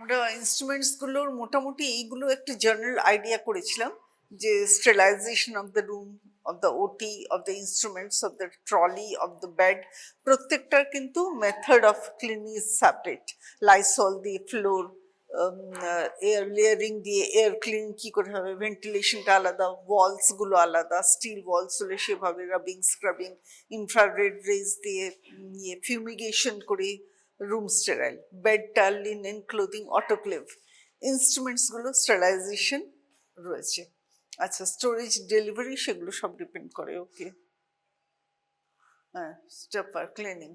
আমরা ইনস্ট্রুমেন্টসগুলোর মোটামুটি এইগুলো একটু জেনারেল আইডিয়া করেছিলাম যে sterilization of the room, of the OT, of the instruments, of the trolley, of the bed, প্রত্যেকটার কিন্তু method of cleaning is separate. Lysol দিয়ে ফ্লোর, এয়ার লেয়ারিং দিয়ে এয়ার ক্লিন কি করে হবে, ভেন্টিলেশনটা আলাদা, ওয়ালসগুলো আলাদা, স্টিল ওয়ালস হলে সেভাবে রাবিং, স্ক্রাবিং, ইনফ্রারেড রেজ দিয়ে ফিউমিগেশন করে রুম স্টেরাইল, বেডটা, লিনেন, ক্লোদিং, অটোক্লেভ, ইনস্ট্রুমেন্টসগুলো স্টেরিলাইজেশন রয়েছে। আচ্ছা, স্টোরেজ, ডেলিভারি সেগুলো সব ডিপেন্ড করে। ওকে, হ্যাঁ, step cleaning,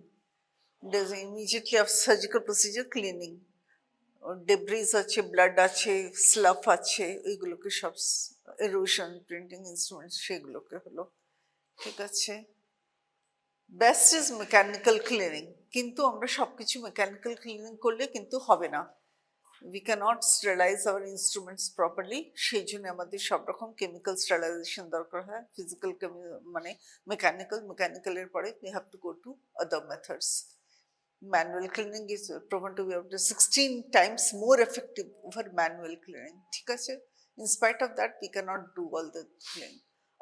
immediately after surgical procedure cleaning, debris আছে, ব্লাড আছে, স্লাফ আছে, ওইগুলোকে সব এরোশন, প্রিন্টিং ইনস্ট্রুমেন্টস সেগুলোকে হলো। ঠিক আছে, বেস্ট ইজ মেকানিক্যাল ক্লিনিং, কিন্তু আমরা সবকিছু মেকানিক্যাল ক্লিনিং করলে কিন্তু হবে না। we cannot sterilize our instruments properly, সেই জন্য আমাদের সব রকম কেমিক্যাল স্টেরিলাইজেশন দরকার হয়। ফিজিক্যাল মানে মেকানিক্যালের পরে we have to go to other methods. Manual cleaning is proven to be up to 16 times more effective over manual cleaning. ঠিক আছে, in spite of that we cannot do all the cleaning.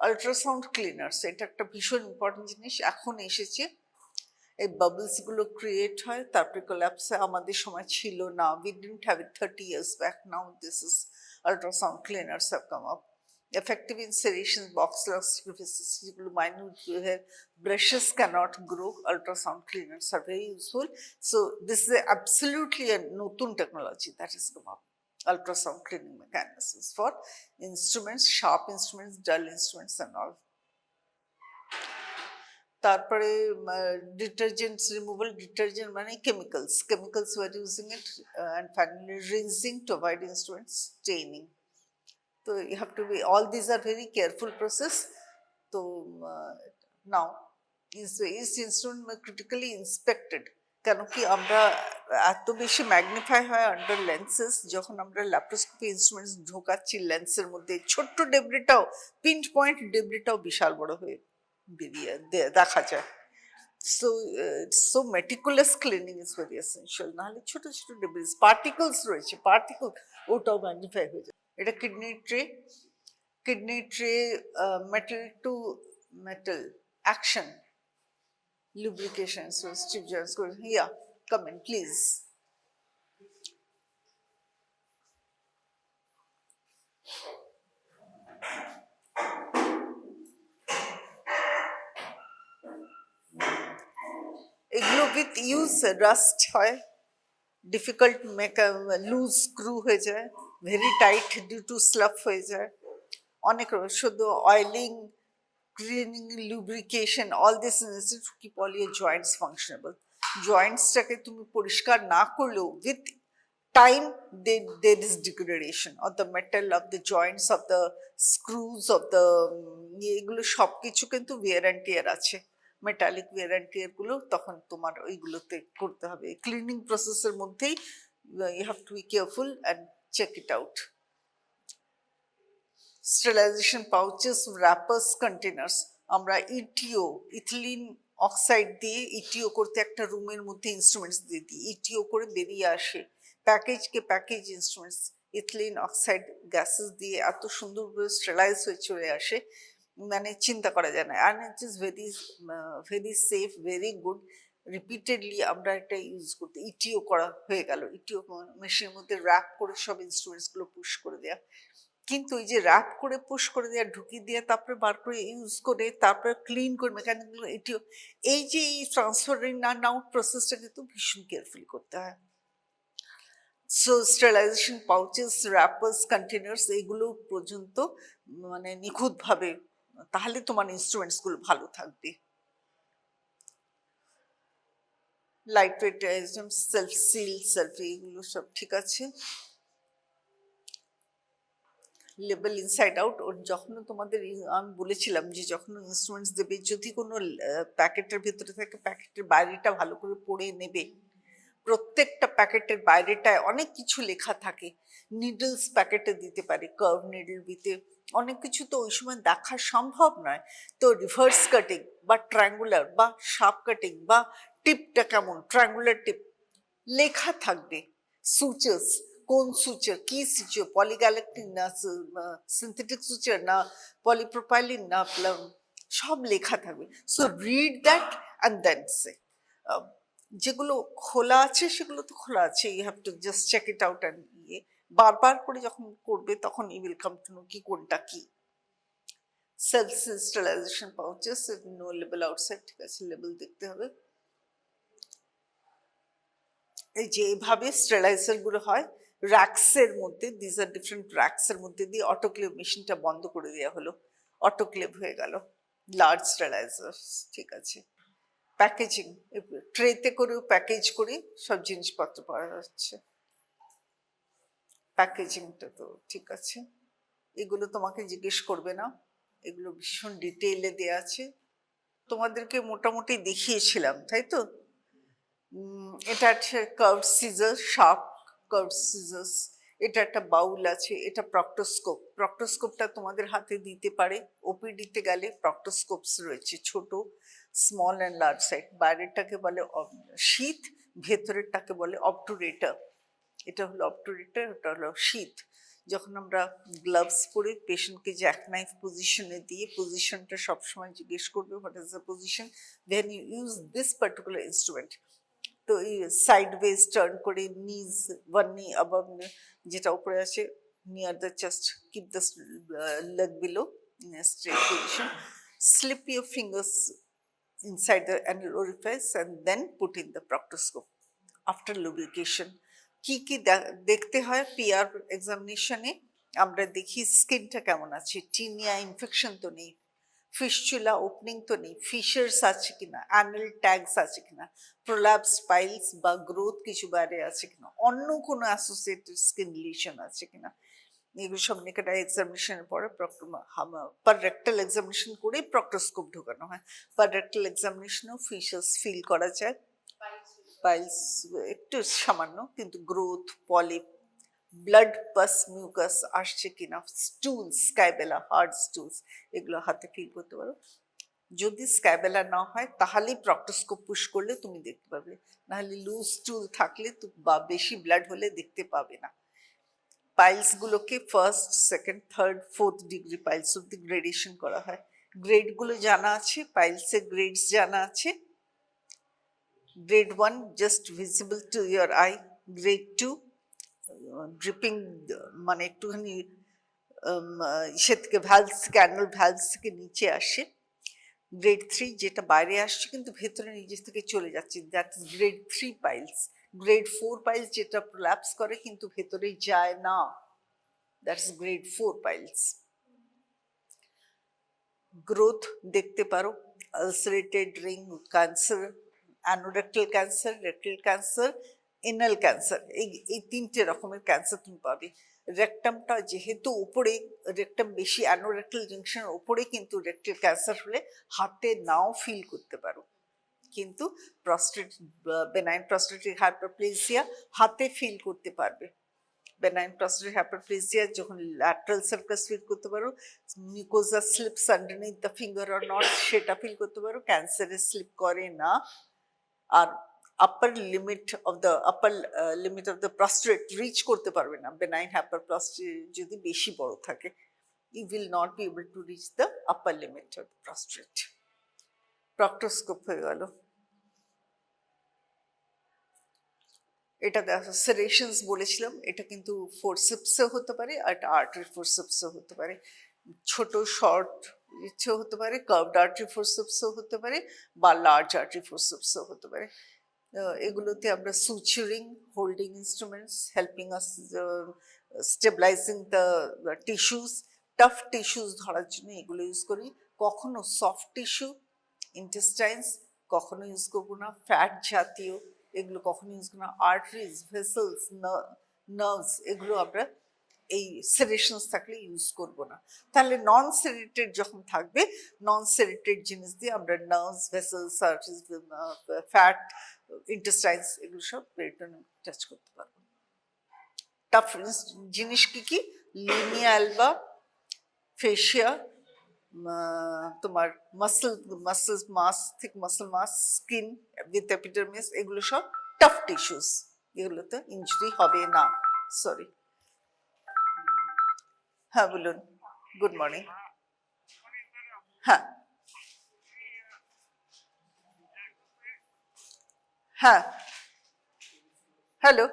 Ultrasound cleaners, এটা একটা ভীষণ important জিনিস, এখন এসেছে। এই বাবলসগুলো create হয়, তারপরে কোল্যাপসে, আমাদের সময় ছিল না, we didn't have it 30 years back. Now this is ultrasound cleaners have come up. Effective insertion box lock surfaces, যেগুলো minute hair brushes cannot grow, ultrasound cleaners are very useful. So this is absolutely a নতুন technology that has come up. Ultrasound cleaning mechanisms for instruments, sharp instruments, dull instruments and all. তারপরে detergents removal, detergent মানে chemicals, were using it, and finally rinsing to avoid instruments staining. তো you have to be, all these are very careful process. তো now is instrument critically inspected, কেন কি আমরা এত বেশি magnify হয় আন্ডার লেন্সেস, যখন আমরা ল্যাপ্রোস্কোপি ইনস্ট্রুমেন্টস ঢোকাচ্ছি লেন্সের মধ্যে, ছোট্ট ডেব্রিটাও, পিন্ট পয়েন্ট ডেব্রিটাও বিশাল বড় হয়ে বেরিয়ে দেখা যায়। So so meticulous cleaning is very essential, নাহলে ছোট ছোট ডেব্রিস, পার্টিকলস রয়েছে, পার্টিকল ওটাও ম্যাগনিফাই হয়ে যায়। এটা kidney tray, metal to metal action, lubrication. So Steve Jobs goes, yeah, come in, please. এগুলো উইথ ইউজ রাস্ট হয়, ডিফিকাল্ট লুজ স্ক্রু হয়ে যায়, very tight due to slough হয়ে যায়, অনেক শুধু oiling, cleaning, lubrication, all this necessary to keep all your joints functionable. জয়েন্টসটাকে তুমি পরিষ্কার না করলেও with time there is degradation of the metal, of the joints, of the screws, of the এগুলো সব কিছু কিন্তু wear and tear আছে, মেটালিক wear and tear গুলো তখন তোমার ওইগুলোতে করতে হবে। ক্লিনিং প্রসেসের মধ্যেই you have to be careful and check it out. Sterilization pouches, wrappers, containers, আমরা ইটিও, ইথিলিন অক্সাইড দিয়ে ইটিও করতে একটা রুমের মধ্যে ইনস্ট্রুমেন্টস দিয়ে দিই, ইটিও করে বেরিয়ে আসে, প্যাকেজকে package instruments ethylene oxide gases দিয়ে এত সুন্দরভাবে স্টেরিলাইজ হয়ে চলে আসে, মানে চিন্তা করা যায় না। And it is very safe, very good. Repeatedly আমরা এটা ইউজ করতে, ইটিও করা হয়ে গেল, ইটিও মেশিনের মধ্যে র্যাপ করে সব ইনস্ট্রুমেন্টসগুলো পুশ করে দেওয়া। কিন্তু এই যে র্যাপ করে পুশ করে দেওয়া, ঢুকিয়ে দিয়ে তারপরে বার করে ইউজ করে তারপরে ক্লিন করে মেকানিক্যাল, এটিও এই যে এই ট্রান্সফার ইন অ্যান্ড আউট প্রসেসটা কিন্তু ভীষণ কেয়ারফুলি করতে হয়। সো স্টেরিলাইজেশন পাউচেস, র্যাপার্স, কন্টেনার্স এগুলো পর্যন্ত মানে নিখুঁতভাবে, তাহলে তোমার ইনস্ট্রুমেন্টসগুলো ভালো থাকবে। Light weight, self seal, self, এগুলো সব ঠিক আছে। লেবেল ইনসাইড আউট, ওর যখন তোমাদের আমি বলেছিলাম যে যখন ইনস্ট্রুমেন্টস দেবে, যদি কোনো প্যাকেটের ভিতরে থাকে প্যাকেটের বাইরেটা ভালো করে পড়ে নেবে। প্রত্যেকটা প্যাকেটের বাইরেটায় অনেক কিছু লেখা থাকে, নিডলস প্যাকেটে দিতে পারে, কার্ভ নিডল দিতে, অনেক কিছু তো ওই সময় দেখা সম্ভব নয়। তো রিভার্স কাটিং বা ট্রায়াঙ্গুলার বা শার্প কাটিং বা টিপটা কেমন, ট্রায়াঙ্গুলার টিপ লেখা থাকবে, সুচার্স কোন সুচার, কি সুচার, পলিগ্যালেকটিন না সিনথেটিক সুচার না পলিপ্রোপাইলিন না সব লেখা থাকবে। So read that and then say. যেগুলো খোলা আছে সেগুলো তো খোলা আছে, you have to just check it out and বারবার করে যখন করবে তখন you will come to know কি কোনটা কি। Self sterilization pouches, no label outside, ঠিক আছে, লেবেল দেখতে হবে। এই যে এইভাবে স্টেরিলাইজার গুলো হয় র্যাক্সের মধ্যে, দিস আর ডিফারেন্ট র্যাক্সের মধ্যে দিয়ে অটোক্লেভ মেশিনটা বন্ধ করে দেওয়া হলো, অটোক্লেভ হয়ে গেল লার্জ স্টেরিলাইজার, ঠিক আছে। প্যাকেজিং, ট্রেতে করেও প্যাকেজ করে সব জিনিসপত্র পাওয়া যাচ্ছে। প্যাকেজিংটা তো ঠিক আছে, এগুলো তোমাকে জিজ্ঞেস করবে না, এগুলো ভীষণ ডিটেইলে দেওয়া আছে। তোমাদেরকে মোটামুটি দেখিয়েছিলাম, তাই তো? এটা হচ্ছে curve scissor, sharp curve scissors. এটা একটা বাউল আছে, এটা প্রক্টোস্কোপ। প্রক্টোস্কোপটা তোমাদের হাতে দিতে পারে, ওপিডিতে গেলে প্রক্টোস্কোপস রয়েছে, ছোট, স্মল অ্যান্ড লার্জ সাইজ। বাইরেরটাকে বলে শীত, ভেতরেরটাকে বলে অবটুরেটর। এটা হলো অবটুরেটর, ওটা হলো শীত। যখন আমরা গ্লাভস পরে পেশেন্টকে জ্যাক নাইফ পজিশনে দিয়ে, পজিশনটা সবসময় জিজ্ঞেস করবে what is the position, then you use this particular instrument. তো এই সাইড ওয়েজ টার্ন করে, নিজ ওয়ান নি অ্যাবাভ, যেটা উপরে আছে, near the chest, keep the leg below in a straight position, slip your fingers inside the anal orifice and then put in the proctoscope after lubrication. কি কি দেখতে হয় পিআর এক্সামিনেশনে? আমরা দেখি স্কিনটা কেমন আছে, টিনিয়া ইনফেকশন তো নেই, ফিস্চুলা ওপেনিং তো নেই, ফিশার্স আছে কিনা, অ্যানাল ট্যাগস আছে কিনা, প্রোল্যাপস পাইলস বা গ্রোথ কিছু বাইরে আছে কিনা, অন্য কোনো অ্যাসোসিয়েটেড স্কিন লিশন আছে কিনা, এগুলো সব নিকেটা এক্সামিনেশনের পরে পার রেক্টাল এক্সামিনেশন করে প্রক্টোস্কোপ ঢোকানো হয়। পার রেক্টাল এক্সামিনেশনেও ফিশার্স ফিল করা যায়, পাইলস একটু সামান্য, কিন্তু growth, polyp, blood pass mucus আসছে কিনা, স্টুলস, স্কাইবেলা, হার্ড স্টুলস, এগুলো হাতে ফিল করতে পারো। যদি স্ক্যাবেলা না হয় তাহলেই প্রক্টোস্কোপ পুশ করলে তুমি দেখতে পাবে, নাহলে লুজ স্টুল থাকলে বা বেশি ব্লাড হলে দেখতে পাবে না। পাইলস গুলোকে first, second, third, fourth degree piles অব্দি গ্রেডেশন করা হয়। গ্রেড গুলো জানা আছে, পাইলসের গ্রেডস জানা আছে। Grade 1 just visible to your I, grade 2 dripping, মানে একটুখানি সে থেকে ভ্যালভস থেকে, অ্যানাল ভ্যালভস থেকে নিচে আসে। গ্রেড 3 যেটা বাইরে আসছে কিন্তু ভেতরে নিজে থেকে চলে যাচ্ছে, that is grade 3 piles. Grade 4 piles যেটা প্রোল্যাপস করে কিন্তু ভেতরে যায় না, দ্যাটস গ্রেড 4 পাইলস। গ্রোথ দেখতে পারো, ulcerated ring cancer, anorectal cancer, rectal cancer, anal cancer, এই তিনটে রকমের ক্যান্সার তুমি পাবে। রেকটামটা যেহেতু উপরে, রেকটাম বেশি অ্যানোরেক্টাল জাংশনের উপরে, কিন্তু রেক্টাল ক্যান্সার হলে হাতে নাও ফিল করতে পারো, কিন্তু প্রস্টেট, বেনাইন প্রস্টেটিক হাইপারপ্লেসিয়া হাতে ফিল করতে পারবে। বেনাইন প্রস্টেটিক হাইপারপ্লেসিয়া যখন ল্যাটারাল সার্কাস ফিল করতে পারো, mucosa slips underneath the finger or not, সেটা ফিল করতে পারো, ক্যান্সারে স্লিপ করে না। আর upper limit of the prostate reach করতে পারবে না, বেনাইন হাইপারপ্লাস্টিয়া যদি বেশি বড় থাকে, you will not be able to reach the upper limit of the prostate. প্রক্টোস্কোপ হয়ে গেল। এটা দেখো সেরেশনস বলেছিলাম, এটা কিন্তু ফোরসেপসও হতে পারে আর এটা আর্টারি ফোরসেপসও হতে পারে, ছোট শর্ট ইচ্ছেও হতে পারে, কার্ভড আর্টারি ফোরসেপসও হতে পারে বা লার্জ আর্টারি ফোরসেপসও হতে পারে। এগুলোতে আমরা suturing, holding instruments, helping us stabilizing the tissues, tough tissues ধরার জন্য এগুলো ইউজ করি। কখনো সফট টিস্যু, ইন্টেস্টাইনস কখনো ইউজ করবো না, ফ্যাট জাতীয় এগুলো কখনো ইউজ করবো না, আর্টারিজ, ভেসেলস, নার্ভস, এগুলো আমরা এই সেরেশনস থাকলে ইউজ করবো না। তাহলে নন সেরেটেড যখন থাকবে, নন সেরেটেড জিনিস দিয়ে আমরা নার্ভস, ভেসেলস, আর্টারিজ, ফ্যাট, ইন্টেস্টাইনস এগুলো সব পেরিটোনিয়াম টাচ করতে পারবো। টাফ জিনিস কি কি? লিনিয়া অ্যালবা, ফেশিয়া, তোমার muscle mass, thick muscle mass, skin with epidermis, এগুলো সব টাফ টিস্যুস, এগুলোতে ইনজুরি হবে না। সরি। হ্যাঁ বলুন, গুড মর্নিং। হ্যাঁ হ্যাঁ, হ্যালো।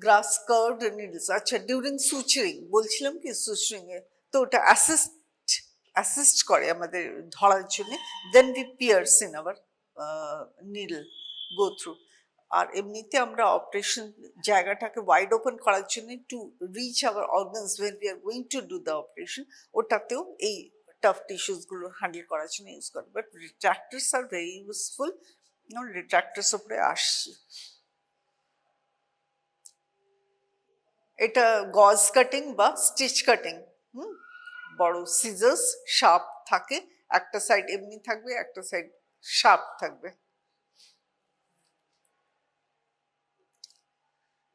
গ্রাস কার্ভড নিডলস, আচ্ছা ডিউরিং সুচারিং বলছিলাম কি, সুচারিং এ তো ওটা অ্যাসিস্ট করে আমাদের ধরার জন্য, then we pierce in our needle, go through. আর এমনিতে আমরা অপারেশন জায়গাটাকে ওয়াইড ওপেন করার জন্য to reach our organs when we are going to do the operation, ওটাতেও এই টাফ টিস্যুস গুলো হ্যান্ডেল করার জন্য ইউজ করে। But retractors are very useful. Retractors উপরে আসছি। এটা গজ কাটিং বা স্টিচ কাটিং। বড় সিজার্স শার্প থাকে, একটা সাইড এমনি থাকবে, একটা সাইড শার্প থাকবে।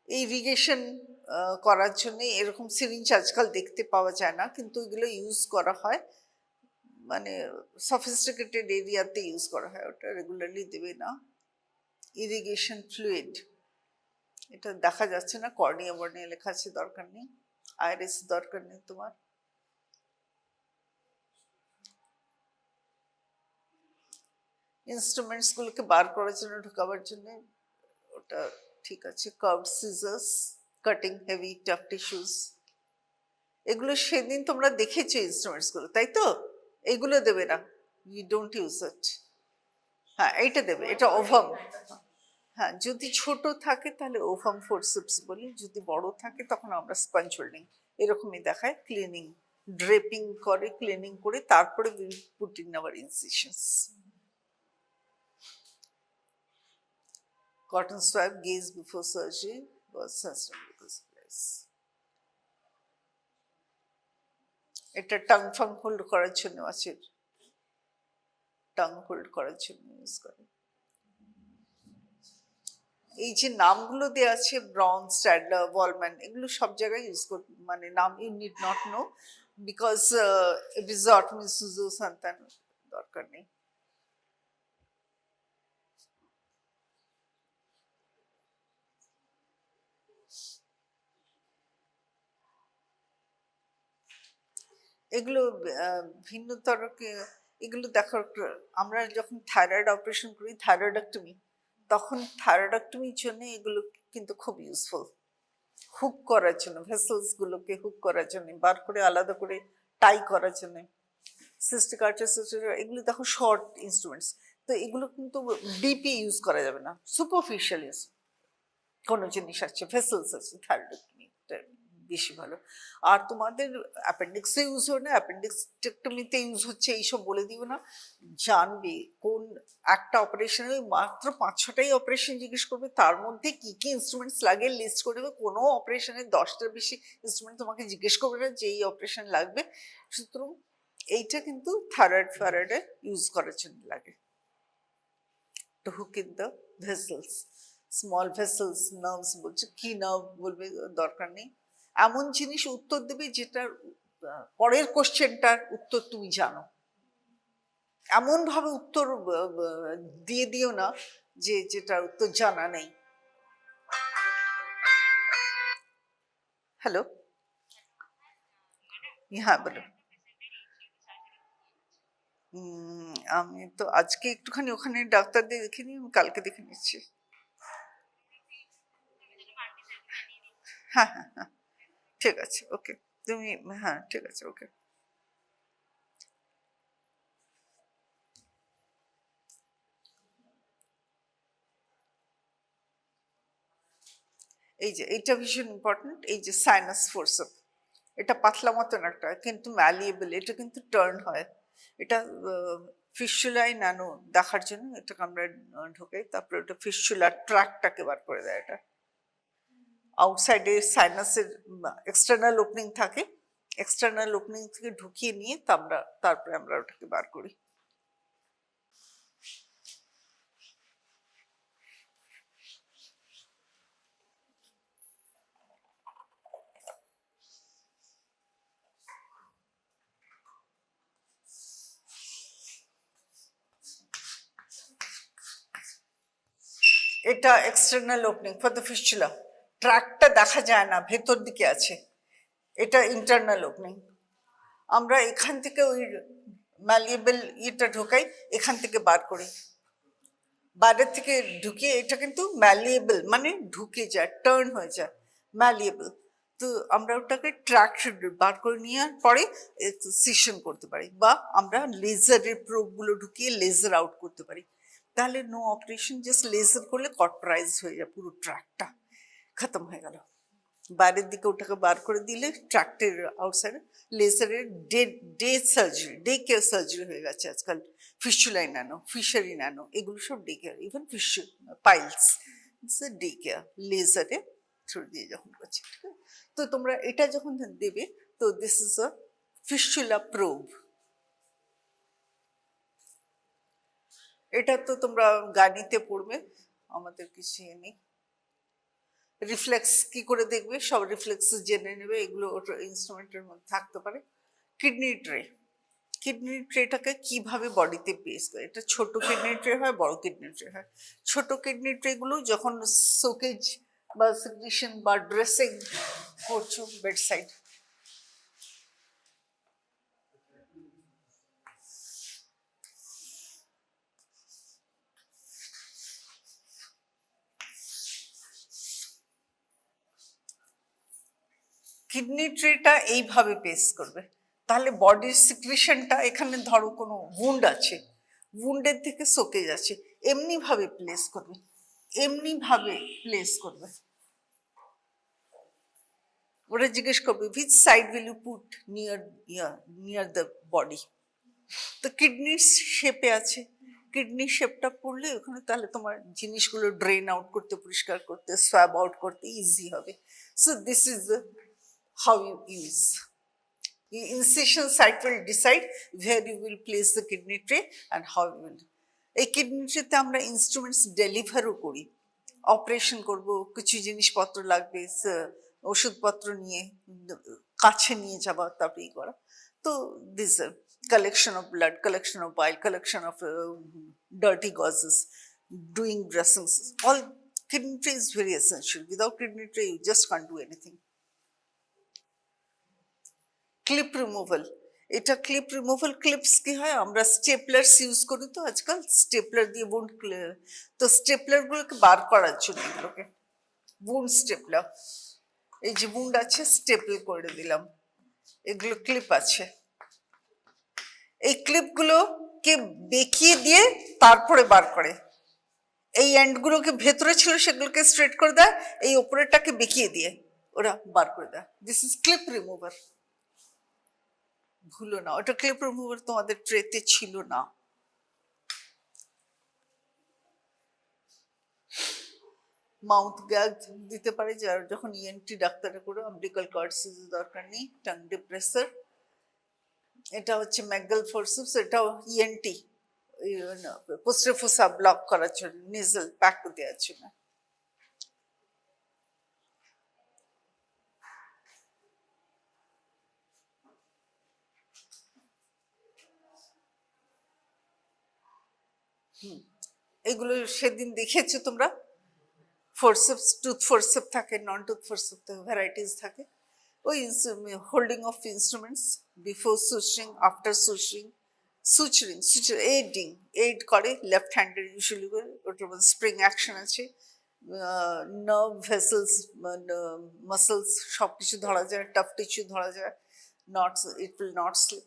ইরিগেশন করার জন্য এরকম সিরিঞ্জ আজকাল দেখতে পাওয়া যায় না, কিন্তু এগুলো ইউজ করা হয়, মানে সফিস্টিকেটেড এরিয়াতে ইউজ করা হয়, ওটা রেগুলারলি দেবে না। ইরিগেশন ফ্লুইড, এটা দেখা যাচ্ছে না, কর্নিয়া বর্নিয়া লেখা আছে, দরকার নেই। আইরিস দরকার নেই তোমার। ইনস্ট্রুমেন্টস গুলোকে বার করার জন্য, ঢোকাবার জন্য ওটা ঠিক আছে। Curve scissors, cutting heavy tough tissues, এগুলো সেদিন তোমরা দেখেছো ইনস্ট্রুমেন্টস গুলো, তাই তো? এইগুলো দেবে না, ইউ ডোন্ট ইউজ ইট। হ্যাঁ এইটা দেবে, এটা ওভাম। হ্যাঁ যদি ছোট থাকে তাহলে ওভাম ফোরসেপস বলি, যদি বড় থাকে তখন আমরা স্পঞ্জ হোল্ডিং, এরকমই দেখায়। ক্লিনিং, ড্রেপিং করে, ক্লিনিং করে তারপরে put in our incisions. Cotton swab, gaze before surgery was sensitive place. এটা টাং ফাং হোল্ড করার জন্য আছে, টাং হোল্ড করার জন্য ইউজ করে। এই যে নামগুলো দেওয়া আছে, ব্রাউন, স্ট্যাডলার, ওয়ালম্যান, এগুলো সব জায়গায় ইউজ কর, মানে নাম you need not know, because এপিজট মিসুজো সান্তান দরকার নেই। এগুলো ভিন্নতর, এগুলো দেখো, আমরা যখন থাইরয়েড অপারেশন করি, থাইরয়েডেক্টমি, তখন থাইরয়েডেক্টমির জন্য এগুলো কিন্তু খুব ইউজফুল। হুক করার জন্য, ভেসেলস গুলোকে হুক করার জন্য, বার করে আলাদা করে টাই করার জন্য। সিস্টিক আর্টারিস, এগুলো দেখো শর্ট ইনস্ট্রুমেন্টস, তো এগুলো কিন্তু ডিপি ইউজ করা যাবে না, সুপারফিশিয়াল ইউজ। কোনো জিনিস আছে, ভেসেলস আছে, থাইরয়েডেক্টমি বেশি ভালো। আর তোমাদের অ্যাপেন্ডিক্সে ইউজ হয় না, অ্যাপেন্ডিক্সটেক্টমিতে ইউজ হচ্ছে, এইসব বলে দিও না। জানবে কোন একটা অপারেশনে মাত্র 5-6টাই অপারেশন জিজ্ঞেস করবে, তার মধ্যে কি কি ইনস্ট্রুমেন্টস লাগে লিস্ট করে দেবে। কোনো অপারেশনে 10টার বেশি ইনস্ট্রুমেন্ট তোমাকে জিজ্ঞেস করবে না যে এই অপারেশন লাগবে। সুতরাং এইটা কিন্তু থাইরয়েড ফারয়েডে ইউজ করার জন্য লাগে। Two hook in the vessels, small vessels, nerves বলছে, কি নার্ভ বলবে, দরকার নেই। এমন জিনিস উত্তর দেবে যেটার পরের কোশ্চেনটার উত্তর তুমি জানো, এমন ভাবে উত্তর দিয়ে দিও না যে যেটার উত্তর জানা নেই। হ্যালো, হ্যাঁ বলো। আমি তো আজকে একটুখানি ওখানে ডাক্তারদের দেখে নিই, আমি কালকে দেখে নিচ্ছি। হ্যাঁ হ্যাঁ হ্যাঁ, ঠিক আছে, ওকে। তুমি, হ্যাঁ ঠিক আছে, ওকে। এই যে এইটা ভীষণ ইম্পর্টেন্ট, এই যে সাইনাস ফোরসেপ, এটা পাতলা মতন একটা, কিন্তু ম্যালিয়েবল, এটা কিন্তু টার্ন হয়। এটা ফিস্চুলাই ন্যানো দেখার জন্য এটাকে আমরা ঢোকাই, তারপরে ওটা ফিস্চুলার ট্র্যাকটাকে বার করে দেয়। এটা আউটসাইডে সাইনাসের এক্সটার্নাল ওপেনিং থাকে, এক্সটার্নাল ওপেনিং থেকে ঢুকিয়ে নিয়ে তারপরে আমরা ওটাকে বার করি। এটা external opening for the fistula, ট্র্যাকটা দেখা যায় না, ভেতর দিকে আছে, এটা ইন্টারনাল ওপেনিং। আমরা এখান থেকে ওই ম্যালিয়েবল ইটা ঢোকাই, এখান থেকে বার করি, বাইরের থেকে ঢুকিয়ে, এটা কিন্তু ম্যালিয়েবল মানে ঢুকে যায়, টার্ন হয়ে যায়, ম্যালিয়েবল। তো আমরা ওটাকে ট্র্যাক বার করে নেওয়ার পরে সিশন করতে পারি, বা আমরা লেজারের প্রোবগুলো ঢুকিয়ে লেজার আউট করতে পারি। তাহলে নো অপারেশন, জাস্ট লেজার করলে কটরাইজ হয়ে যায়, পুরো ট্র্যাকটা খতম হয়ে গেল। বাইরের দিকে ওটাকে বার করে দিলে ট্র্যাক্টের আউটসাইডে লেজারের day surgery, day care surgery হয়ে গেছে আজকাল। ফিস্চুলাই ন্যানো, ফিশারি ন্যানো, এগুলো সব day care, even piles, day care লেজারে থ্রু দিয়ে যখন করছে। ঠিক আছে, তো তোমরা এটা যখন দেবে, তো this is a fistula probe. এটা তো তোমরা গানিতে পড়বে, আমাদের কিছু নেই। রিফ্লেক্স কি করে দেখবে, সব রিফ্লেক্স জেনে নেবে, এগুলো ইনস্ট্রুমেন্টের মধ্যে থাকতে পারে। কিডনি ট্রে, কিডনি ট্রেটাকে কিভাবে বডিতে পেস করে, এটা ছোট কিডনি ট্রে হয়, বড় কিডনি ট্রে হয়। ছোট কিডনি ট্রেগুলো যখন সোকেজ বা সিগনেশন বা ড্রেসিং করছো বেডসাইড, কিডনি ট্রেটা এইভাবে পেস করবে, তাহলে বডির সিক্রেশনটা, এখানে ধরো কোনো উন্ড আছে, উন্ডের থেকে সোকেজ আছে, এমনিভাবে প্লেস করবে, এমনিভাবে প্লেস করবে। ওরা জিজ্ঞেস করবে which side will you put near the body, তো কিডনির শেপে আছে, কিডনি শেপটা পড়লে ওখানে, তাহলে তোমার জিনিসগুলো ড্রেন আউট করতে, পরিষ্কার করতে, সোয়াব আউট করতে ইজি হবে। So this is how you use. The incision site will decide where you will place the kidney tray and how you will. এই কিডনি ট্রেতে আমরা ইনস্ট্রুমেন্টস ডেলিভারও করি, অপারেশন করব, কিছু জিনিসপত্র লাগবে, ওষুধপত্র নিয়ে কাছে নিয়ে যাওয়া, তারপরে করা। তো this collection of blood, collection of bile, collection of dirty gauzes, doing dressings, all kidney tray is very essential. Without kidney tray you just can't do anything. Clip removal, এটা ক্লিপ রিমুভাল, ক্লিপস কি হয়, আমরা স্টেপলার্স use করি তো আজকাল, stapler দিয়ে Bund, তো স্টেপলারগুলোকে বার করার জন্য এগুলোকে বুন্ড স্টেপলার, এই যে বুন্ড আছে স্টেপল করে দিলাম, এগুলো ক্লিপ আছে। এই ক্লিপগুলোকে বেঁকিয়ে দিয়ে তারপরে বার করে, এই এন্ডগুলোকে ভেতরে ছিল সেগুলোকে স্ট্রেট করে দেয়, এই ওপরেরটাকে বেঁকিয়ে দিয়ে ওরা বার করে দেয়। দিস ইজ ক্লিপ রিমুভার, ভুলো না, ওটা ক্লিপ রিমুভার তোমাদের ট্রেতে ছিল না। মাউথ গ্যাগ দিতে পারে, যার যখন ইএনটি ডাক্তাররা করে, অমব্লিকাল কর্ড সিজার দরকার নেই। টাং ডিপ্রেসার, এটা হচ্ছে ম্যাকগাল ফোরসেপস, এটাও ইএনটি, পোস্টার ফোসা ব্লক করার জন্য, নেজাল প্যাক দেওয়ার জন্য। এগুলো সেদিন দেখেছো তোমরা, ফোরসেপস, টুথ ফোরসেপ থাকে, নন টুথ ফোরসেপ থাকে, ভ্যারাইটিস থাকে। ওই holding of instruments, before suturing, after suturing, aiding, aid করে লেফট হ্যান্ডের ইউজুয়ালি করে, ওটার মধ্যে স্প্রিং অ্যাকশন আছে, নার্ভ ভেসেলস, মাসেলস সব কিছু ধরা যায়, টাফ টিস্যু ধরা যায়, knots, it will not slip.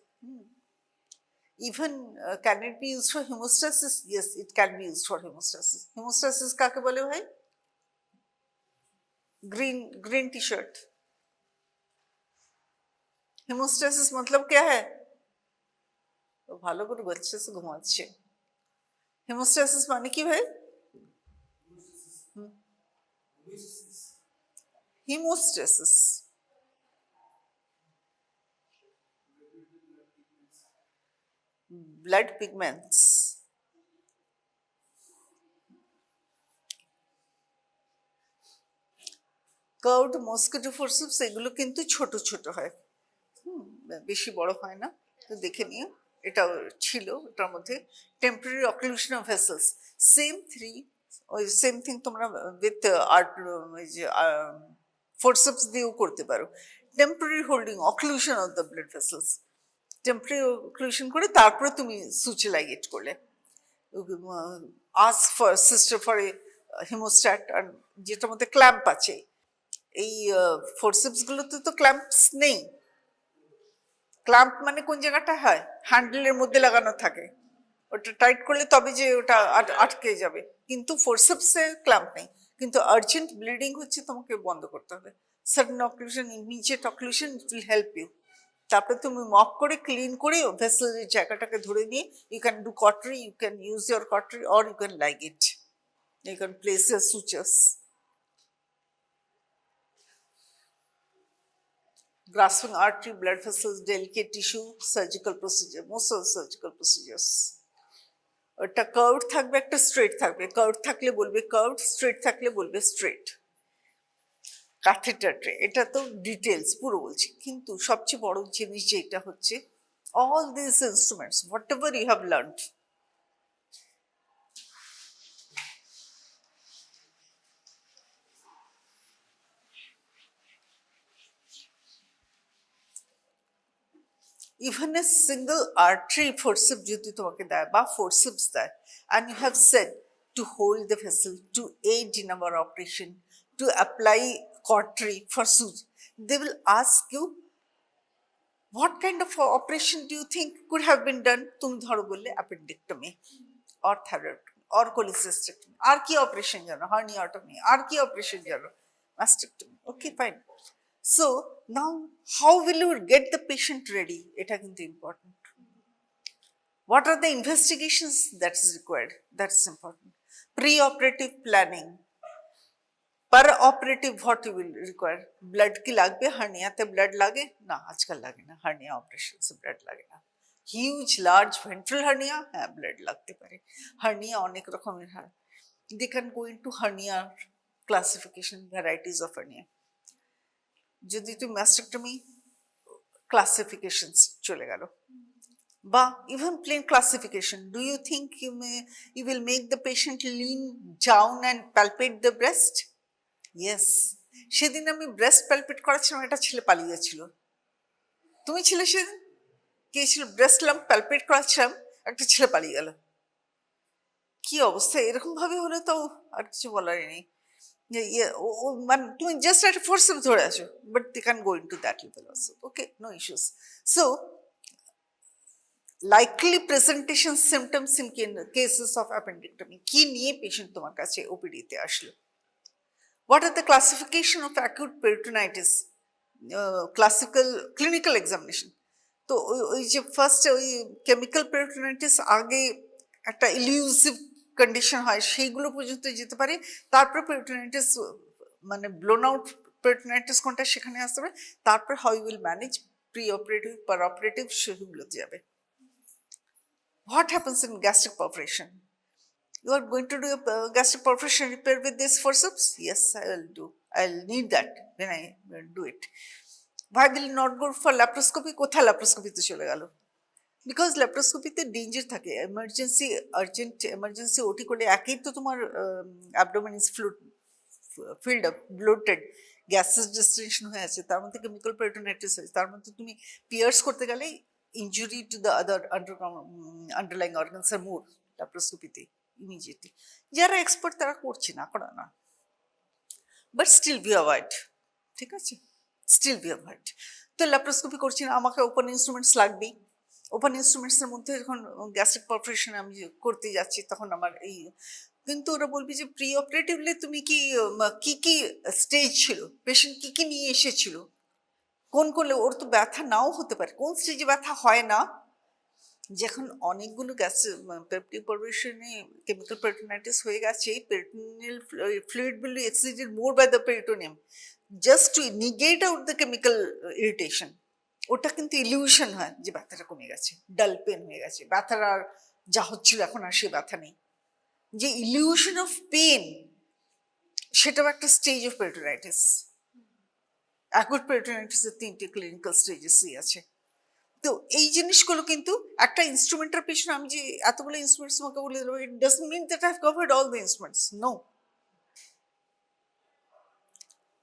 Even can it be used for hemostasis? Yes, it can be used for hemostasis. Hemostasis কাকে বলে ভাই? Green tea shirt. hemostasis मतलब क्या है? তো ভালো করে বলছে, ঘুমাচ্ছে। hemostasis মানে কি ভাই? hemostasis blood pigments, curved mosquito forceps, এগুলো কিন্তু ছোট ছোট হয়, বেশি বড় হয় না, তো দেখে নিও। এটা ছিল, এটার মধ্যে temporary occlusion of vessels, same ওই সেম থিং তোমরা উইথ আর্ট ফোরসেপস দিয়েও করতে পারো। Temporary holding occlusion of the blood vessels, temporary occlusion করে তারপরে তুমি সুচে লাইগেট করলে। Ask for sister for a hemostat, আর যেটার মধ্যে ক্ল্যাম্প আছে। এই ফোরসেপস গুলোতে তো ক্ল্যাম্পস নেই। ক্ল্যাম্প মানে কোন জায়গাটা হয়, হ্যান্ডেলের মধ্যে লাগানো থাকে, ওটা টাইট করলে তবে যে ওটা আটকে যাবে, কিন্তু ফোরসেপসে ক্ল্যাম্প নেই। কিন্তু আর্জেন্ট ব্লিডিং হচ্ছে, তোমাকে বন্ধ করতে হবে। Sudden occlusion, immediate occlusion, it will help you. তারপরে তুমি মপ করে ক্লিন করে ভেসেলের জায়গাটাকে ধরে নিয়ে you can do cautery, you can use your cautery, or you can like it, you can place your sutures. Grasping artery, blood vessels, delicate tissue, surgical procedure, most of the surgical procedures. ওটা curve থাকবে, একটা straight থাকবে। Curve থাকলে বলবে curve, straight থাকলে বলবে straight. Catheter tray, এটা তো ডিটেলস পুরো বলছি, কিন্তু সবচেয়ে বড় জিনিস যেটা হচ্ছে all these instruments, whatever you have learned, even a single artery forceps যদি তোমাকে দেয় বা forceps দেয়, and you have said to hold the vessel, to aid in our operation, to apply cautery for suture, they will ask you what kind of operation do you think could have been done? তুমি ধরো বললে appendectomy or thyroidectomy or cholecystectomy, আর কি operation জানো, herniatomy, আর কি operation জানো, mastectomy, okay fine. So now how will you get the patient ready? এটা কিন্তু important. What are the investigations that is required? That's important. Pre-operative planning. Per operative what you will require? Blood কি লাগবে? হার্নিয়াতে blood লাগে না, আজকাল লাগে না, hernia অপারেশনসে blood লাগে না। হিউজ লার্জ ভেন্ট্রাল হার্নিয়া, হ্যাঁ ব্লাড লাগতে পারে। হার্নিয়া অনেক রকমের হয়, they can go into hernia classification, varieties of hernia. যদি তুমি ম্যাস্টেক্টমি ক্লাসিফিকেশনস চলে গেল, বা even plain classification, do you think you will make the patient lean down and palpate the breast? Yes. সেদিন আমি ব্রেস্ট প্যালপেট করাচ্ছিলাম, একটা ছেলে পালিয়ে যাচ্ছিল। তুমি ছিলে সেদিন? কে ছিল? ব্রেস্ট লাম্প প্যালপেট করাচ্ছিলাম, একটা ছেলে পালিয়ে গেল। কি অবস্থা! এরকম ভাবে হলে তো আর কিছু বলারই নেই। মানে তুমি জাস্ট একটা ফোর্সেপ ধরে আছো, but they can go into that level also. Okay, no issues. So likely presentation symptoms in cases of appendectomy, কি নিয়ে পেশেন্ট তোমার কাছে ওপিডিতে আসলো? What are the classification of acute peritonitis? Classical clinical examination. তো ওই যে ফার্স্ট ওই chemical peritonitis আগে একটা ইলিউসিভ কন্ডিশন হয়, সেইগুলো পর্যন্ত যেতে পারে। তারপরে পেরিটোনাইটিস মানে ব্লোন আউট পেরিটোনাইটিস কোনটা সেখানে আসতে হবে। তারপর how you will manage pre operative, per operative, সেগুলোতে যাবে। What happens in gastric perforation? You are going to do a gastric perforation repair with this forceps? Yes, I will do. I'll need that when I do it. Why will you not go for laparoscopy? কোথায় laparoscopy-তে চলে গেল? Because ল্যাপ্রোস্কোপিতে danger থাকে, emergency urgent emergency ওটি করলে একেই তো তোমার abdomen is filled up, bloated, gases distinction হয়ে আছে, তার মধ্যে কেমিক্যাল পেরিটোনাইটিস হয়েছে, তার মধ্যে তুমি পিয়ার্স করতে গেলে injury to the other underlying organs are more ল্যাপ্রোস্কোপিতে ইমিডিয়েটলি। যারা এক্সপার্ট তারা করছে না, করে না, বাট স্টিল বি অ্যাভয়েড। ঠিক আছে, স্টিল বি অ্যাভয়েড। তো ল্যাপ্রোস্কোপি করছি না, আমাকে ওপেন ইনস্ট্রুমেন্টস লাগবেই। ওপেন ইনস্ট্রুমেন্টসের মধ্যে যখন গ্যাস্ট্রিক পারফোরেশন আমি করতে যাচ্ছি, তখন আমার এই, কিন্তু ওরা বলবি যে প্রি অপারেটিভলি তুমি কি কি স্টেজ ছিল, পেশেন্ট কি নিয়ে এসেছিল, কোন করলে, ওর তো ব্যথা নাও হতে পারে, কোন স্টেজে ব্যথা হয় না। যখন অনেকগুলো পেপটিক পারফোরেশনে কেমিক্যাল পেরিটোনাইটিস হয়ে গেছে, peritoneal fluid will be exceeded more by the peritoneum just to negate out the chemical irritation. ওটা কিন্তু ইলিউশন হয় যে ব্যথাটা কমে গেছে, ডাল পেন হয়ে গেছে, ব্যথার আর যা হচ্ছিল এখন আর সে ব্যথা নেই। যে ইলিউশন অফ পেন, সেটাও একটা স্টেজ অফ পেরিটোনাইটিস। অ্যাকুট পেরিটোনাইটিসের 3টে ক্লিনিক্যাল স্টেজেসই আছে। তো এই জিনিসগুলো কিন্তু একটা ইনস্ট্রুমেন্টের পেছনে আমি যে এতগুলো ইনস্ট্রুমেন্টস তোমাকে বলে দেবো, it doesn't mean that I have covered all the instruments, no.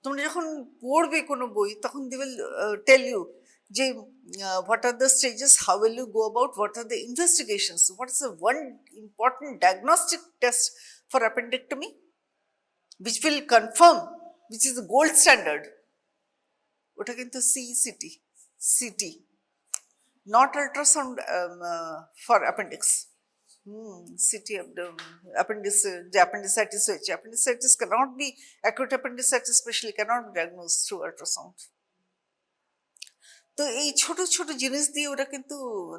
তোমরা যখন পড়বে কোনো বই তখন দে উইল টেল ইউ যে what are the stages, how will you go about, what are the investigations, what is the one important diagnostic test for appendectomy which will confirm, which is the gold standard, ওটা কিন্তু CECT, CT, not ultrasound for appendix. CT appendix, যে appendicitis হয়েছে, appendicitis cannot be, acute appendicitis especially cannot be diagnosed through ultrasound. তো এই ছোট ছোট জিনিস দিয়ে ওরা কিন্তু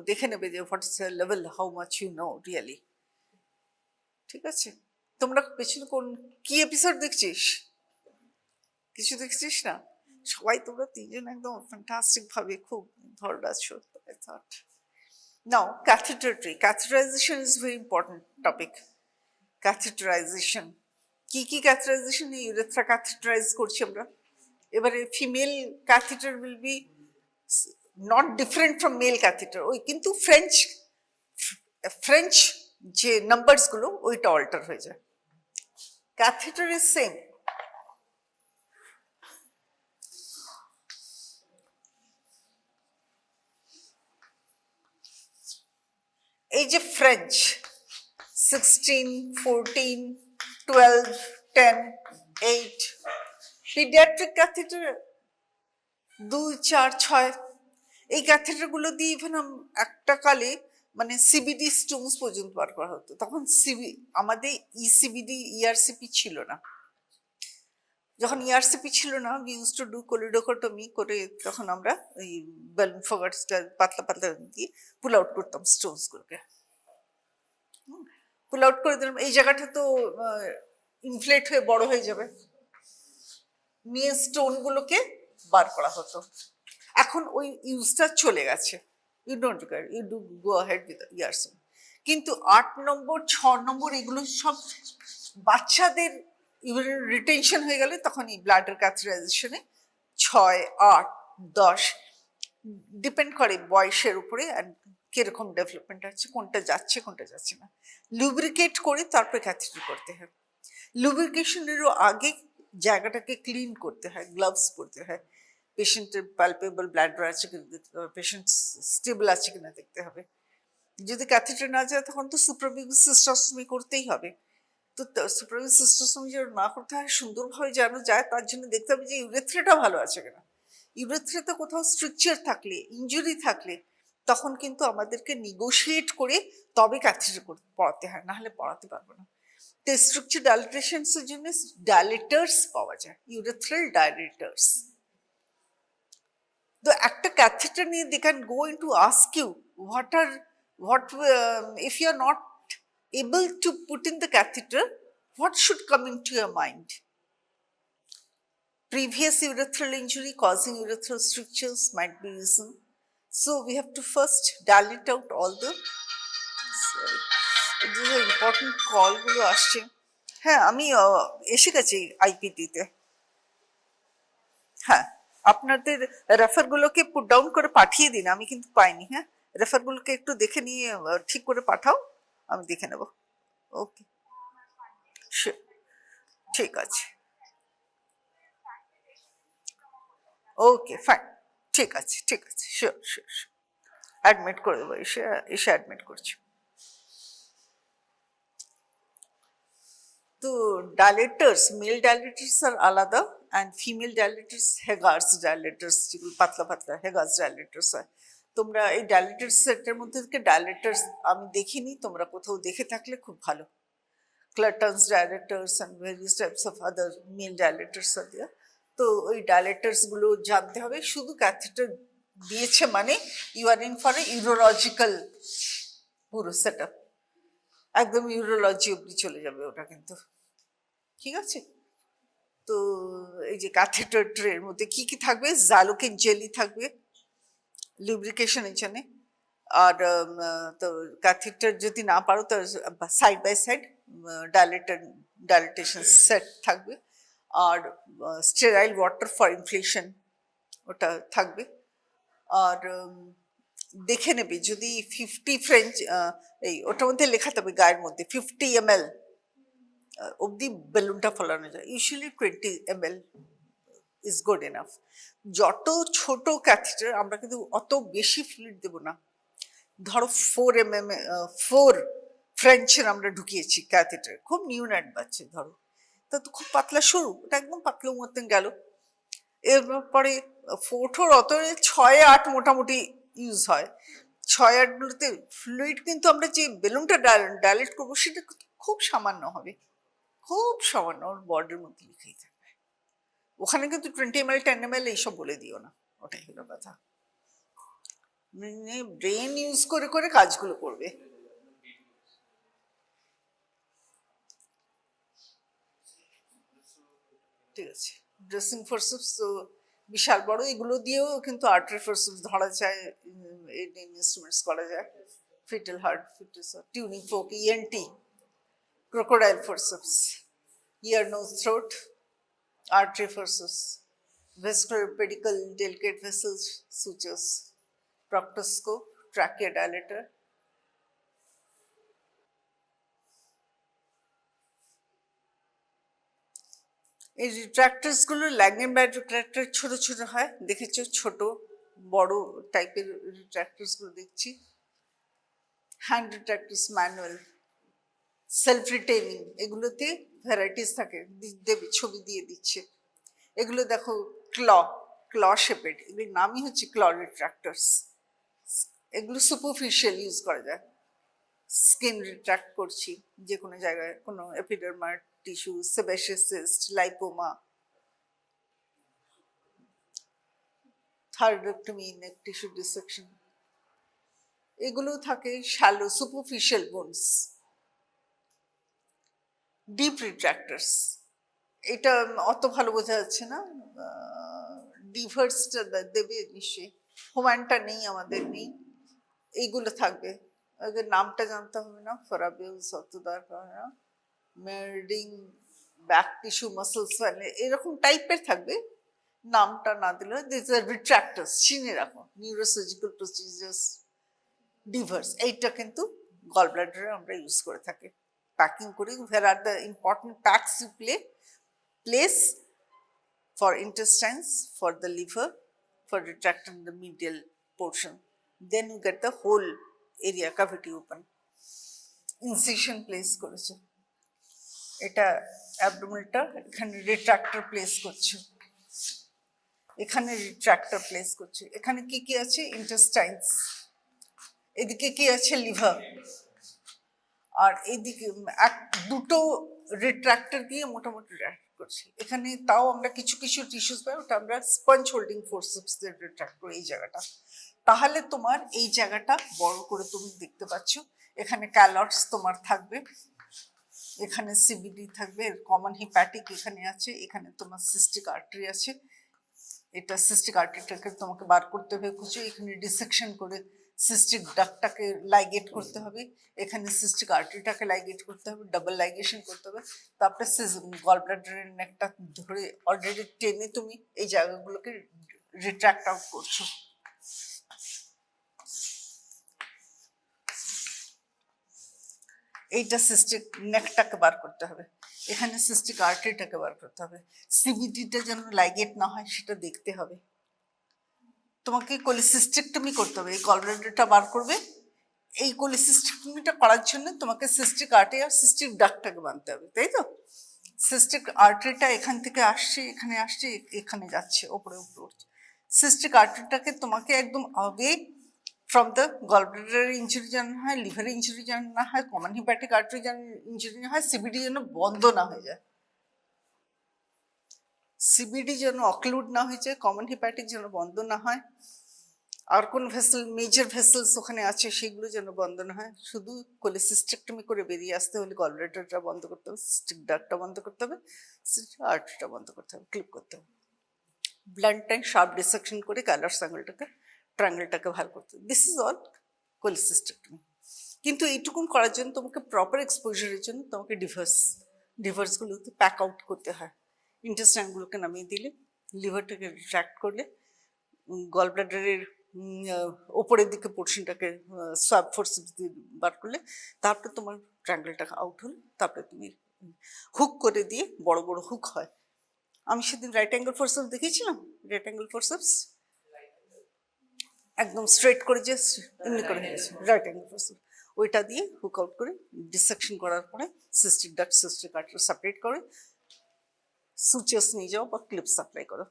দেখে নেবে যে what is level, how much you know really. ঠিক আছে, তোমরা পেছনে কোন কি এপিসোড দেখছিস? কিছু দেখছিস না? সবাই তোমরা তিনজন একদম ফ্যান্টাস্টিক ভাবে খুব ধরে আছো। I thought. Now, catheter tree. Catheterization is very important topic. Catheterization. কি কি catheterization? ইউরেথ্রা catheterize করছি আমরা। এবারে female catheter will be not different from male catheter. ওই কিন্তু ফ্রেঞ্চ যে নাম্বারস গুলো ওইটা অল্টার হয়ে যায়। Catheter is same. এই যে ফ্রেঞ্চ 16, 14, 12, 10, 8, পিডিয়াট্রিক ক্যাথেটার 2, 4, 6, এই ক্যাথেটারগুলো দিয়ে ইভেন একটা কালে মানে সিবিডি স্টোনস পর্যন্ত বার করা হতো। তখন আমাদের ইসিবিডি ইআরসিপি ছিল না। যখন ইআরসিপি ছিল না, উই ইউজ টু ডু কোলিডোকটমি করে তখন আমরা ওই বেলুন ফগার্সটা পাতলা পাতলা দিয়ে পুল আউট করতাম স্টোনসগুলোকে। পুল আউট করে দিলাম, এই জায়গাটা তো ইনফ্লেট হয়ে বড় হয়ে যাবে, নিয়ে স্টোনগুলোকে বার করা হতো। এখন ওই ইউজটা চলে গেছে, you don't care, you do go ahead with ইয়ারসিপি। কিন্তু 8 নম্বর 6 নম্বর এগুলো সব বাচ্চাদের রিটেনশন হয়ে গেলে তখন এই ব্লাডার ক্যাথেটারাইজেশনে 6, 8, 10 ডিপেন্ড করে বয়সের উপরে কিরকম ডেভেলপমেন্ট আছে, কোনটা যাচ্ছে কোনটা যাচ্ছে না। লুব্রিকেট করে তারপরে ক্যাথেটার করতে হয়। লুব্রিকেশনেরও আগে জায়গাটাকে ক্লিন করতে হয়, গ্লাভস পরতে হয়, পেশেন্টের পালপেবল ব্লাডার আছে কিনা দেখতে হবে, পেশেন্ট স্টেবল আছে কিনা দেখতে হবে। যদি ক্যাথেটার না যায় তখন তো সুপ্রাপিউবিক সিস্টোস্টমি করতেই হবে। তো সুপ্রাপিউবিক সিস্টোস্টমি যেন না করতে হয়, সুন্দরভাবে যেন যায় তার জন্য দেখতে হবে যে ইউরেথ্রাটা ভালো আছে কিনা। ইউরেথ্রাতে কোথাও স্ট্রাকচার থাকলে, ইনজুরি থাকলে তখন কিন্তু আমাদেরকে নিগোশিয়েট করে তবে ক্যাথেটার পড়াতে হয়, নাহলে পড়াতে পারবো না। তো স্ট্রাকচার ডাইলেটেশনস এর জন্য ডাইলেটার্স পাওয়া যায়, ইউরেথ্রাল ডাইলেটার্স। তো একটা ক্যাথেটার নিয়ে they can go into ask you if you are not able to put in the catheter, what should come into your mind? Previous urethral injury causing urethral strictures might be reason. So we have to first dilate out all the important call গুলো আসছে। হ্যাঁ, আমি এসে গেছি আইপিটিতে। হ্যাঁ, আপনাদের রেফারগুলোকে put down করে পাঠিয়ে দিন, আমি কিন্তু পাইনি। হ্যাঁ, রেফারগুলোকে একটু দেখে নিয়ে ঠিক করে পাঠাও, আমি দেখে নেব। ওকে, ঠিক আছে, ওকে ফাইন, ঠিক আছে ঠিক আছে, শিওর শিওর শিওর, অ্যাডমিট করে দেবো, এসে অ্যাডমিট করছি। তো ডাইলেটার্স, মেল ডাইলেটার্স আর আলাদা, অ্যান্ড ফিমেল ডাইলেটার্স হেগার্স ডাইলেটার্স, যেগুলো পাতলা পাতলা হেগার্স ডাইলেটার্স হয়। তোমরা এই ডাইলেটার্স সেটের মধ্যে থেকে ডাইলেটার্স আমি দেখিনি, তোমরা কোথাও দেখে থাকলে খুব ভালো। Clutton's dilators and various types of other male dilators আর দেওয়া। তো ওই ডাইলেটার্স গুলো জানতে হবে। শুধু ক্যাথেটার দিয়েছে মানে you are in for a urological পুরো সেট আপ, একদম ইউরোলজি অব্দি চলে যাবে ওটা কিন্তু। ঠিক আছে, তো এই যে ক্যাথেটার ট্রের মধ্যে কি কি থাকবে, জালোকেন জেলি থাকবে লুব্রিকেশনের জন্য, আর তো ক্যাথেটার যদি না পারো তো side by side dilatation set থাকবে, আর স্টেরাইল ওয়াটার ফর ইনফ্লেশন ওটা থাকবে, আর দেখে নেবে যদি 50 ফ্রেঞ্চ এই ওটার মধ্যে লেখা থাকবে গায়ের মধ্যে 50 ml অবধি বেলুনটা ফলানো যায়, usually 20 ml is good enough. যত ছোট ক্যাথেটার আমরা কিন্তু অত বেশি ফ্লুইড দেবো না। ধরো 4 mm 4 ফ্রেঞ্চের আমরা ঢুকিয়েছি ক্যাথেটার, খুব নিউন্যাট বাচ্চা ধরো, তা তো খুব পাতলা সরু, ওটা একদম পাতলা মতন গেল। এরপরে 4 অত 6-8 মোটামুটি ইউজ হয়। 6-8 গুলোতে ফ্লুইড কিন্তু আমরা যে বেলুনটা ডাইলেট করবো সেটা খুব সামান্য হবে, খুব সামান্য, ওর বডির মধ্যে লিখেই থাকবে। ওখানে কিন্তু 20 ml 10 ml এইসব বলে দিও না, ওটাই হলো কথা। ব্রেন ইউজ করে করে কাজগুলো করবে। ঠিক আছে, ড্রেসিং ফোর্সেপস তো বিশাল বড়, এগুলো দিয়েও কিন্তু আর্টারি ফোর্সেপস ধরা যায়, ইনস্ট্রুমেন্টস করা যায়, fetal heart, fetus, tuning fork, ENT, crocodile forceps, ear nose throat, artery forceps, vascular pedicle, delicate vessels, sutures, proctoscope, trachea dilator. এই রিট্রাক্টার্স গুলো ল্যাগেনবার্গ রিট্রাক্টার ছোট ছোট হয়, দেখেছো, ছোট বড় টাইপের রিট্রাক্টার্স গুলো দেখছি। হ্যান্ড রিট্রাক্টার্স, ম্যানুয়াল, সেলফ রিটেনিং, এগুলোতে ভ্যারাইটিস থাকে, দেবে ছবি দিয়ে দিচ্ছে। এগুলো দেখো ক্ল শেপেড, এগুলোর নামই হচ্ছে ক্ল রিট্রাক্টার্স। এগুলো সুপারফিশিয়াল ইউজ করা যায়, স্কিন রিট্রাক্ট করছি যে কোনো জায়গায়, কোনো epidermal tissue, sebaceous cyst, lipoma, thyroidectomy, neck tissue dissection, এগুলো থাকে shallow superficial bones. Deep retractors, এটা অত ভালো বোঝা যাচ্ছে না, ডিভার্সটা দেবে নিশ্চয়ই, হোম্যানটা নেই, আমাদের নেই, এইগুলো থাকবে, ওদের নামটা জানতে হবে না, ফরাবিউস অত দরকার হয় না, মেরিং, ব্যাক টিস্যু, মাসলস, এরকম টাইপের থাকবে, নামটা না দিলে দিস আর রিট্রাক্টার্স, চিনে রাখো, নিউরোসার্জিক্যাল প্রসিজার্স, ডিভার্স, এইটা কিন্তু গল ব্লাডারে আমরা ইউজ করে থাকি প্যাকিং করি। where are the important packs you place for intestines, for the liver, for retracting the medial portion, then you get the whole area cavity open. Incision place করেছে, এটা অ্যাবডোমেনটা, এখানে retractor place করছে, এখানে retractor place করছে, এখানে কি কি আছে, ইন্টেস্টাইনস, এদিকে কি আছে, লিভার, আর এইদিকে দুটো রিট্রাক্টর দিয়ে মোটামুটি করছি। এখানে তাও আমরা কিছু কিছু টিস্যুস পাই, ওটা আমরা স্পঞ্জ হোল্ডিং ফোর্সেপস দিয়ে রিট্রাক্ট করি এই জায়গাটা। তাহলে তোমার এই জায়গাটা বড় করে তুমি দেখতে পাচ্ছ, এখানে ক্যালটস তোমার থাকবে, এখানে সিবিডি থাকবে, কমন হিপ্যাটিক এখানে আছে, এখানে তোমার সিস্টিক আর্টারি আছে, এটা সিস্টিক আর্টারিটাকে তোমাকে বার করতে হবে কিছু, এখানে ডিসেকশন করে সিস্টিক ডাক্টটাকে লাইগেট করতে হবে, এখানে সিস্টিক আর্টারিটাকে লাইগেট করতে হবে, ডাবল লাইগেশন করতে হবে, তারপরে গল ব্লাডারের নেকটা ধরে অলরেডি টেনে তুমি এই জায়গাগুলোকে রিট্রাক্ট আউট করছো। এইটা সিস্টিক নেকটাকে বার করতে হবে, এখানে সিস্টিক আর্টারিটাকে বার করতে হবে, সিবিডিটা যেন লাইগেট না হয় সেটা দেখতে হবে। তোমাকে কোলিসিস্টেক্টমি করতে হবে, এই গলব্লাডারটা বার করবে, এই কোলিসিস্টেক্টমিটা করার জন্য তোমাকে সিস্টিক আর্টারি আর সিস্টিক ডাক্টটাকে বানতে হবে, তাই তো? সিস্টিক আর্টারিটা এখান থেকে আসছে, এখানে আসছে, এখানে যাচ্ছে, ওপরে উপরে উঠছে। সিস্টিক আর্টারিটাকে তোমাকে একদম আগে ফ্রম দ্য গলব্লাডার ইঞ্জুরি যেন হয়, লিভার ইঞ্জুরি যেন না হয়, কমন হিপ্যাটিক আর্টারি যেন ইঞ্জুরি না হয়, সিবিডি যেন বন্ধ না হয়ে যায়, সিবিডি যেন অক্লুড না হয়ে যায়, কমন হিপ্যাটিক যেন বন্ধ না হয়, আর কোন ভেসেল, মেজর ভেসেলস ওখানে আছে সেগুলো যেন বন্ধ না হয়। শুধু কোলিসিস্টেক্টমি করে বেরিয়ে আসতে হলে গলব্লাডারটা বন্ধ করতে হবে, সিস্টিক ডাক্টটা বন্ধ করতে হবে, আর্টারিটা বন্ধ করতে হবে, ক্লিপ করতে হবে, ব্লান্ট অ্যান্ড শার্প ডিসেকশন করে ক্যালার্স ট্রায়াঙ্গেলটাকে ভালো করতে হবে। This is all cholecystectomy. কিন্তু এইটুকুন করার জন্য তোমাকে প্রপার এক্সপোজারের জন্য তোমাকে ডিভার্সগুলোতে প্যাক আউট করতে হয়, ইন্টেস্টাইনগুলোকে নামিয়ে দিলে, লিভারটাকে রিট্রাক্ট করলে, গল ব্লাডারের ওপরের দিকে পোর্শনটাকে সোয়াব ফোর্সেপস দিয়ে বার করলে, তারপরে তোমার ট্রায়াঙ্গেলটা আউট হলো, তারপরে তুমি হুক করে দিয়ে, বড় বড় হুক হয়। আমি সেদিন রাইট অ্যাঙ্গেল ফোর্সেপস দেখিয়েছিলাম, রাইট অ্যাঙ্গেল ফোর্সেপস একদম স্ট্রেট করে যে এমনি করে হয়েছে রাইট অ্যাঙ্গেল ফোর্সেপস, ওইটা দিয়ে হুক আউট করে ডিসেকশন করার পরে সিস্টিক ডাক্ট সিস্টিক কাটার সেপারেট করে সুচার্স নিয়ে যাও বা ক্লিপস অ্যাপ্লাই করো।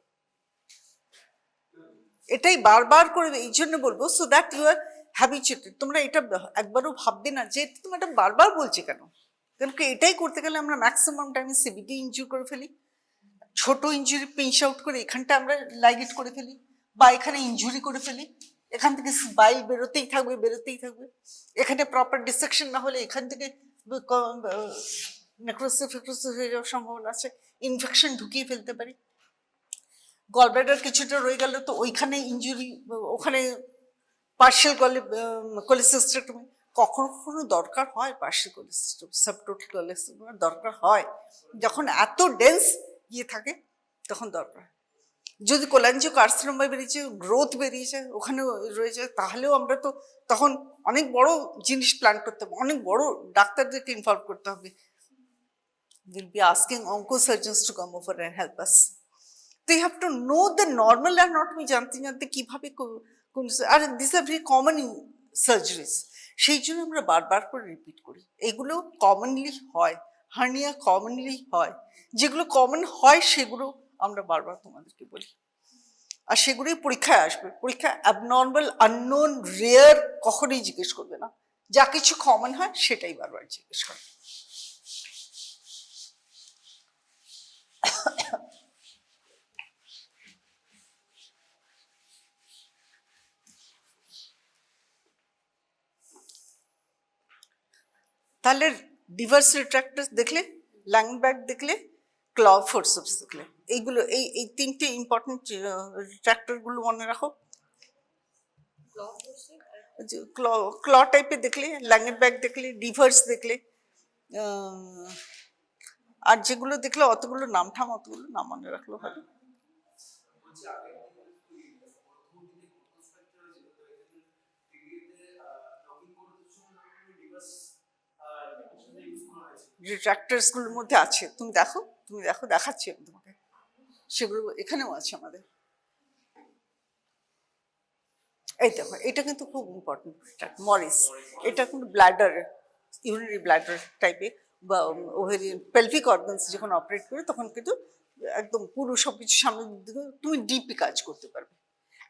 এটাই বারবার করে এই জন্য বলবো, so that you are habituated. তোমরা এটা একবারও ভাববে না যে তুমি এটা বারবার বলছি কেন, কারণ কি এটাই করতে গেলে আমরা ম্যাক্সিমাম টাইমে সিবিটি ইনজুরি করে ফেলি, ছোট ইনজুরি পিঞ্চ আউট করে এখানটা আমরা লাইগেট করে ফেলি, বা এখানে ইনজুরি করে ফেলি, এখান থেকে বাইল বেরোতেই থাকবে বেরোতেই থাকবে, এখানে প্রপার ডিসেকশন না হলে এখান থেকে নেক্রোসিস ফেক্রোসিস হয়ে যাওয়ার সম্ভাবনা আছে, ইনফেকশন ঢুকিয়ে ফেলতে পারি। গলব্লাডার কিছুটা রয়ে গেল তো ওইখানে ইনজুরি, ওখানে পার্শিয়াল কোলিসিস্টেক্টমি কখনো কখনো দরকার হয়, পার্শিয়াল কোলিসিস্টেক্টমি সাবটোটাল কোলিসিস্টেক্টমি দরকার হয় যখন এত ডেন্স ইয়ে থাকে, তখন দরকার। যদি কোলাঞ্জিও কার্সিনোমা বেরিয়েছে, গ্রোথ বেরিয়েছে ওখানে রয়েছে, তাহলেও আমরা তো তখন অনেক বড় জিনিস প্ল্যান করতে হবে, অনেক বড় ডাক্তারদেরকে ইনভলভ করতে হবে। Will be asking onco surgeons to come over and help us. They have to know the normal anatomy, জানতে জানতে কিভাবে আর this are very common surgeries, সেই জন্য আমরা বারবার করে রিপিট করি। এগুলো কমনলি হয়, হার্নিয়া কমনলি হয়, যেগুলো কমন হয় সেগুলো আমরা বারবার তোমাদেরকে বলি, আর সেগুলোই পরীক্ষায় আসবে। পরীক্ষা অ্যাবনর্মাল, আননোন, রেয়ার কখনোই জিজ্ঞেস করবে না, যা কিছু কমন হয় সেটাই বারবার জিজ্ঞেস করে। তাহলে ডিভার্স রিট্রাক্টার দেখলে, ল্যাংব্যাক দেখলে, ক্ল ফোর্সেপস দেখলে, এইগুলো এই তিনটে ইম্পর্টেন্ট রিট্রাক্টরগুলো মনে রাখো। ক্ল টাইপের দেখলে, ল্যাংব্যাক দেখলে, ডিভার্স দেখলে, আর যেগুলো দেখলে অতগুলো নাম ঠাম অতগুলো নাম মনে রাখলো হবে। রিট্রাক্টার্স গুলোর মধ্যে আছে, তুমি দেখো দেখাচ্ছি আমি তোমাকে, সেগুলো এখানেও আছে আমাদের। এই দেখো, এটা কিন্তু খুব ইম্পর্টেন্ট, মরিস। এটা কিন্তু ব্ল্যাডার, ইউরিনারি ব্ল্যাডার টাইপের বা ওভেরিয়ান পেলভিক অর্গানস যখন অপারেট করে তখন কিন্তু একদম পুরো সবকিছু সামনের দিকে তুমি ডিপি কাজ করতে পারবে।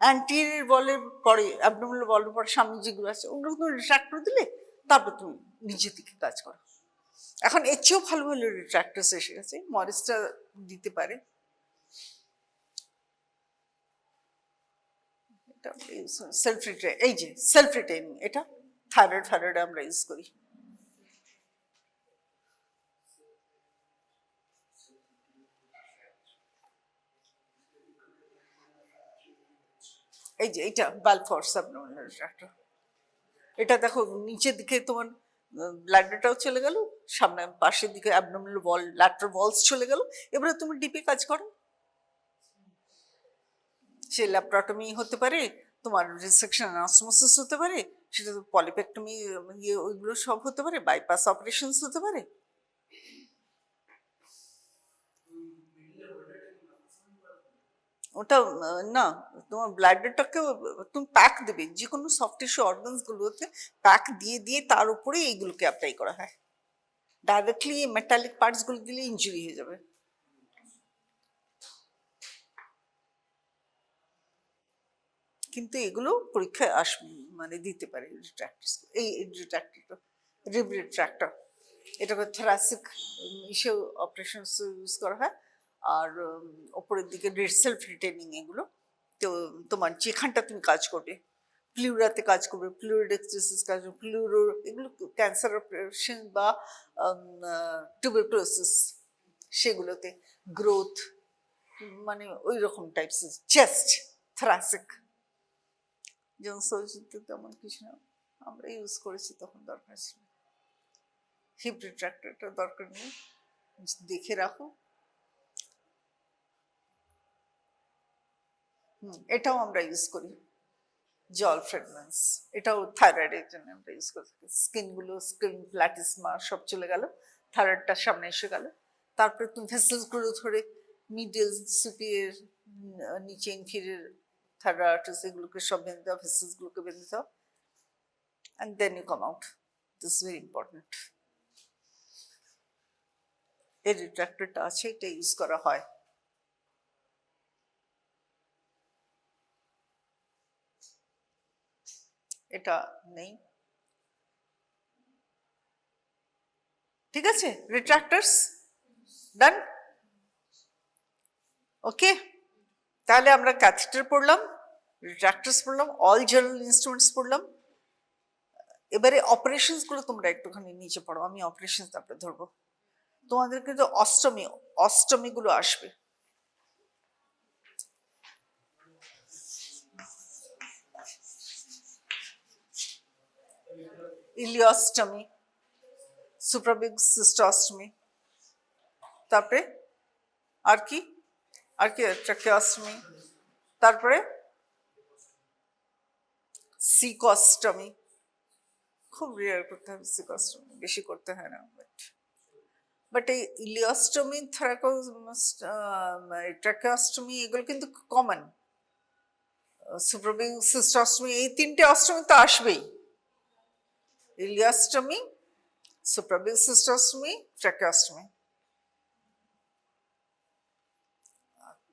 অ্যান্টিরিয়র বলের পরে, অ্যাবডোমিনাল বলের পরে সামনে যেগুলো আছে ওগুলো তুমি রিট্রাক্ট করে দিলে, তারপর তুমি নিজের দিকে কাজ করো। এখন এর চেয়েও ভালো ভালো রিট্রাক্টার্স এসে গেছে, মরিসটা দিতে পারে। সেলফ রিটেন, এই যে সেলফ রিটেনিং, এটা থাইরয়েড আমরা ইউজ করি। এই যে এটা বালফোর্স অ্যাবডোমিনাল রিট্রাক্টর, এটা দেখো নিচের দিকে তোমার ব্লাডারটাও চলে গেল, সামনে পাশের দিকে অ্যাবডোমিনাল ওয়াল, ল্যাটারাল ওয়ালস চলে গেল, এবারে তুমি ডিপে কাজ করো। সে ল্যাপ্রাটমি হতে পারে, তোমার রিসেকশন অ্যানাস্টোমোসিস হতে পারে, সেটা তো পলিপেক্টমি ইয়ে ওইগুলো সব হতে পারে, বাইপাস অপারেশনস হতে পারে। ওটা না, তোমার ব্লাডারটাকে তুমি প্যাক দেবে, যে কোনো সফট টিস্যু অর্গানস গুলোতে প্যাক দিয়ে দিয়ে তার উপরে এইগুলোকে অ্যাপ্লাই করা হয়। ডাইরেক্টলি মেটালিক পার্টস গুলো দিলে ইনজুরি হয়ে যাবে। কিন্তু এগুলো পরীক্ষায় মানে দিতে পারে রিট্রাক্টর, এই রিট্রাক্টরটা রিব রিট্রাক্টর, এটাকে থোরাসিক ইস্যু অপারেশন ইউজ করা হয়। আর ওপরের দিকে সেলফ রিটেনিং এগুলো, তো তোমার যেখানটা তুমি কাজ করবে, প্লিউরাতে কাজ করবে, প্লিউরোডেক্সিস কাজ করবে, প্লিউরো এগুলো ক্যান্সার অপারেশন বা টিউবারকুলোসিস সেগুলোতে, গ্রোথ মানে ওই রকম টাইপস, চেস্ট, থোরাসিক, যেমন সৌজিতে তেমন কিছু না, আমরা ইউজ করেছি তখন দরকার ছিল। হিপ রিট্রাক্টরটা দরকার নেই, দেখে রাখো। এটাও আমরা ইউজ করি। জল ফ্রেগরেন্স, এটাও থাইরয়েডের জন্য আমরা ইউজ করে থাকি। স্কিন প্ল্যাটিসমা সব চলে গেল, থাইরয়েডটার সামনে এসে গেল। তারপরে তুমি ভেসেলসগুলো ধরে মিডল সুপিরিয়র নিচে ইনফিরিয়র থাইরয়েড এগুলোকে সব বেঁধে দাও, ভেসেলসগুলোকে বেঁধে দাও, and then you come out. This is very important. এই রিট্রাক্টরটা আছে, এটা ইউজ করা হয়। এটা নেই, ঠিক আছে। রিট্রাক্টার্স ডান, ওকে। তাহলে আমরা ক্যাথেটার পড়লাম, রিট্রাক্টার্স পড়লাম, অল জেনারেল ইনস্ট্রুমেন্টস পড়লাম। এবারে অপারেশনস গুলো তোমরা একটুখানি নিচে পড়ো, আমি অপারেশন তারপরে ধরবো। তোমাদের কিন্তু অষ্টমী গুলো আসবে। ইলিওস্টমি, সুপ্রাবিক সিস্টোস্টমি, তারপরে আর কি ট্রাকিওস্টমি, তারপরে সিকোস্টমি। খুব রেয়ার করতে হবে সিকোস্টমি, বেশি করতে হয় না, বাট এই ইলিওস্টমি, ট্রাকিওস্টমি এগুলো কিন্তু কমন। সুপ্রাবিক সিস্টোস্টমি, এই তিনটে অষ্টমী তো আসবেই। ইলিওস্টমি, সুপ্রাবিক সিস্টোস্টমি, ট্রাকিওস্টমি।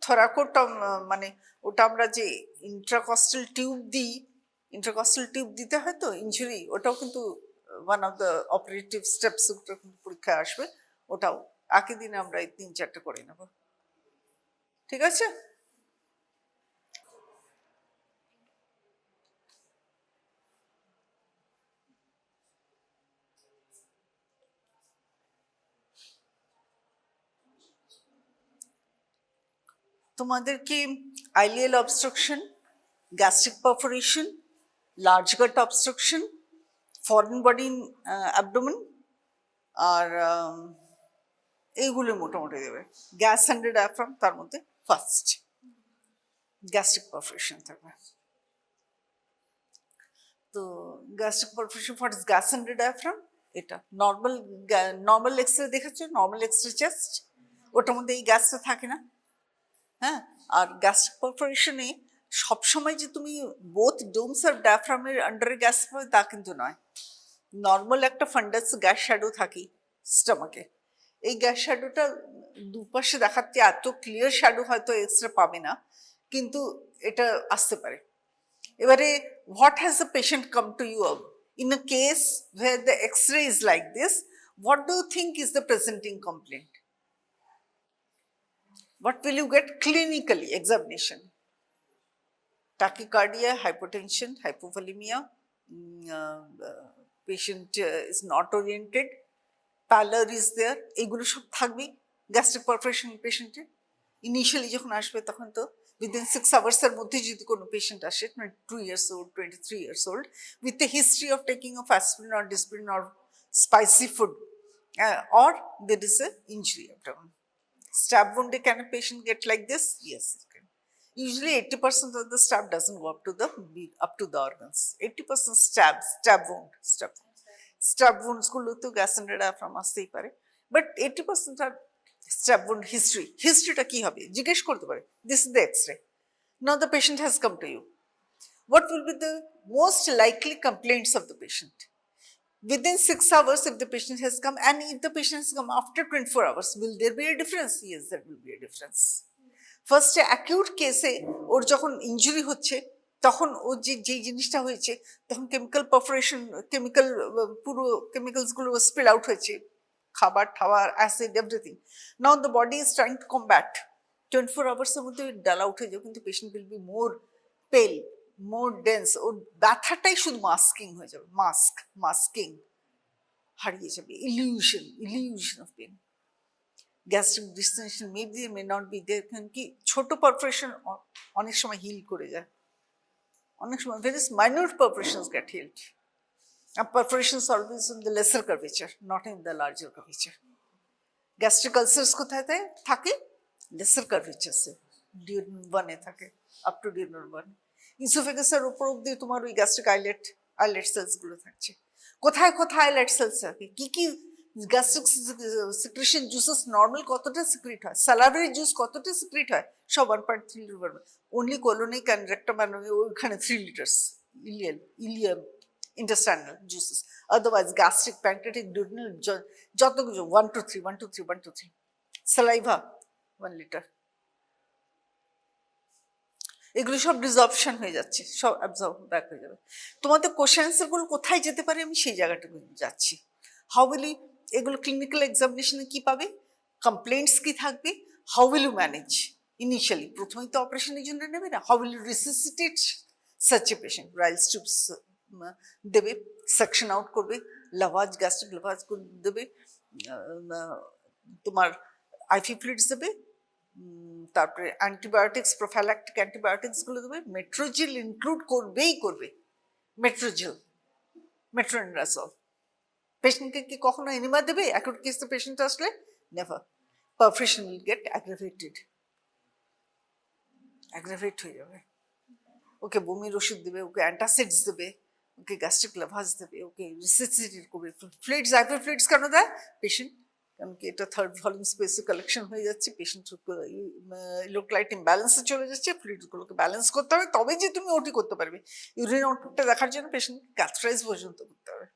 থোরাকোটম মানে ওটা আমরা যে ইন্ট্রাকস্টাল টিউব দিই, ইন্ট্রাকস্টাল টিউব দিতে হয় তো ইনজুরি, ওটাও কিন্তু one of the operative steps, ওটা কিন্তু পরীক্ষায় আসবে। ওটাও একই দিনে আমরা এই 3-4টে করে নেব, ঠিক আছে। তোমাদের কি ileal obstruction, gastric perforation, large gut obstruction, foreign body abdomen আর এইগুলো মোটামুটি দেবে। গ্যাস অ্যান্ড ডায়াফ্রাম, তার মধ্যে ফার্স্ট গ্যাস্ট্রিক পারফোরেশন থাকবে। তো gastric perforation, what is gas and diaphragm? এটা নর্মাল এক্সরে দেখেছো, নর্মাল এক্সরে চেস্ট, ওটার মধ্যে এই গ্যাসটা থাকে না, হ্যাঁ। আর গ্যাস্ট্রিক পারফোরেশনে সবসময় যে তুমি বোথ ডোমস আর ডায়াফ্রামের আন্ডারে গ্যাস পাবে তা কিন্তু নয়। নর্মাল একটা ফান্ডাস গ্যাস শ্যাডো থাকি স্টমাকে, এই গ্যাস শ্যাডোটা দুপাশে দেখাচ্ছে, এত ক্লিয়ার শ্যাডো হয়তো এক্সরে পাবে না, কিন্তু এটা আসতে পারে। এবারে what has the patient come to you in a case where the x-ray is like this? What do you think is the presenting complaint? What will you get clinically? Examination: tachycardia, hypotension, hypovolemia, patient is not oriented, pallor is there, এগুলো সব থাকবে gastric perforation পেশেন্টে। Initially যখন আসবে তখন তো within 6 hours এর মধ্যে যদি কোনো পেশেন্ট আসে 22 years old, 23 years old with a history of taking of aspirin or dispirin or spicy food, or there is a injury abdomen. Stab wound, can a patient get like this? Yes, it can. Usually 80% of the stab doesn't go up to the organs. 80% stab wounds গুলোতে gas and diaphragm আসতেই পারে, but 80% আর stab wound হিস্ট্রিটা কি হবে জিজ্ঞেস করতে পারে। This is the X-ray, now the patient has come to you, what will be the most likely complaints of the patient? Within 6 hours if the patient has come, and if the patient has come after 24 hours, will there be a difference? Yes, there will be a difference. First acute case ওর যখন injury হচ্ছে তখন ও যে জিনিসটা হয়েছে, তখন chemical perforation, chemical পুরো chemicals গুলো spill out হয়েছে, খাবার টাবার acid everything. Now the body is trying to combat, 24 hours এর মধ্যে ডাল আউট হয়ে যাবে, কিন্তু পেশেন্ট উইল বি মোর পেল, মোর ডেন্স, ওর ব্যথাটাই শুধু মাস্কিং হয়ে যাবে, মাস্কিং হারিয়ে যাবে, illusion of pain. Gastric distension may be may not be there, কারণ কি ছোট পারফোরেশন অনেক সময় হিল করে যায়, অনেক সময় very minor perforations get healed, and perforations always in the lesser curvature, not in the larger curvature. Gastric ulcers কোথায় থাকে? Lesser curvatures, duodenum 1 এ থাকে, up to duodenum 1. ইসোফেগাসের উপর অব্দি তোমার ওই গ্যাস্ট্রিক আইলেট সেলস গুলো থাকছে। কোথায় কোথায় আইলেট সেলস থাকে, কি কি গ্যাস্ট্রিক সিক্রেশন জুসেস নর্মাল কতটা সিক্রেট হয়, সালাভারি জুস কতটা সিক্রেট হয়, সব 1.3 লিটার। অনলি কোলোনিক অ্যান্ড রেক্টাম ওইখানে 3 litres Ilium intestinal juices. Otherwise, gastric, pancreatic, duodenal, যত কিছু 1 to 3, 1 to 3, 1 to 3. Saliva 1 liter. এগুলো সব ডিসঅবশন হয়ে যাচ্ছে, সব অ্যাবজর্ব ব্যাক হয়ে যাবে। তোমাদের কোশ্চেন অ্যান্সার গুলো কোথায় যেতে পারে আমি সেই জায়গাটুকু যাচ্ছি। হাউ উইল ইউ, এগুলো ক্লিনিক্যাল এক্সামিনেশনে কি পাবে, কমপ্লেন্টস কি থাকবে, how will you manage initially, প্রথমেই তো অপারেশনের জন্য নেবে না, how will you resuscitate such a patient, Ryle's tubes দেবে, সেকশন আউট করবে, লাভাজ গ্যাস্ট্রিক লাভাজ দেবে, তোমার আইভি ফ্লুইডস দেবে, তারপরে অ্যান্টিবায়োটিক্স, প্রোফ্যালাক্টিক অ্যান্টিবায়োটিক্স গুলো দেবে, মেট্রোজিল ইনক্লুড করবেই করবে, মেট্রোজিল, মেট্রোনিডাজল। পেশেন্টকে কি কখনো এনিমা দেবে অ্যাকুট কেসে পেশেন্ট আসলে? Never. Perfusion will get aggravate হয়ে যাবে, ওকে বমির ওষুধ দেবে, ওকে অ্যান্টাসিডস দেবে, ওকে গ্যাস্ট্রিক লাভাজ দেবে, ওকে রিসিসিটেট করবে। ফ্লুইডস, আইভি ফ্লুইডস কেন দেয় পেশেন্ট? কারণ কি এটা থার্ড ভলিউম স্পেসে কালেকশন হয়ে যাচ্ছে, পেশেন্ট ইলেকট্রোলাইট ইমব্যালেন্সে চলে যাচ্ছে, ফ্লুইডসগুলোকে ব্যালেন্স করতে হবে, তবে যে তুমি ওটি করতে পারবে। ইউরিন আউটপুটটা দেখার জন্য পেশেন্ট ক্যাথরাইজ পর্যন্ত করতে হবে।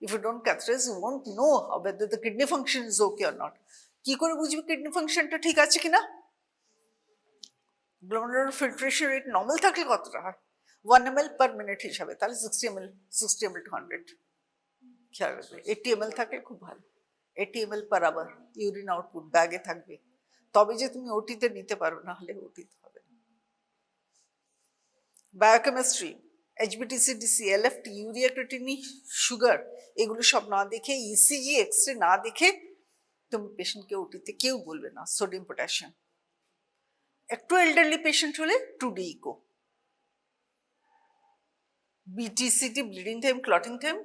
If you don't catheterize, you won't know whether the kidney function is okay or not. কি করে বুঝবে কিডনি ফাংশনটা ঠিক আছে কিনা? গ্লোমেরুলার ফিল্ট্রেশন রেট নর্মাল থাকলে কতটা হয়? 1 ml per minute হিসাবে, তাহলে 60 ml to 100 খেয়াল রাখবে। 80 ml থাকলে খুব ভালো, 80 ml per hour urine output ব্যাগে থাকবে, তবে যে তুমি ওটিতে নিতে পারো, না হলে ওটিতে হবে না। Biochemistry, HBTC-DC, LFT, urea creatinine, sugar, এগুলো সব না দেখে, ইসিজি এক্সরে না দেখে তুমি পেশেন্টকে ওটিতে কেউ বলবে না। সোডিয়াম পটাশিয়াম, একটু এল্ডারলি পেশেন্ট হলে 2D echo, BTCT, bleeding time, clotting time,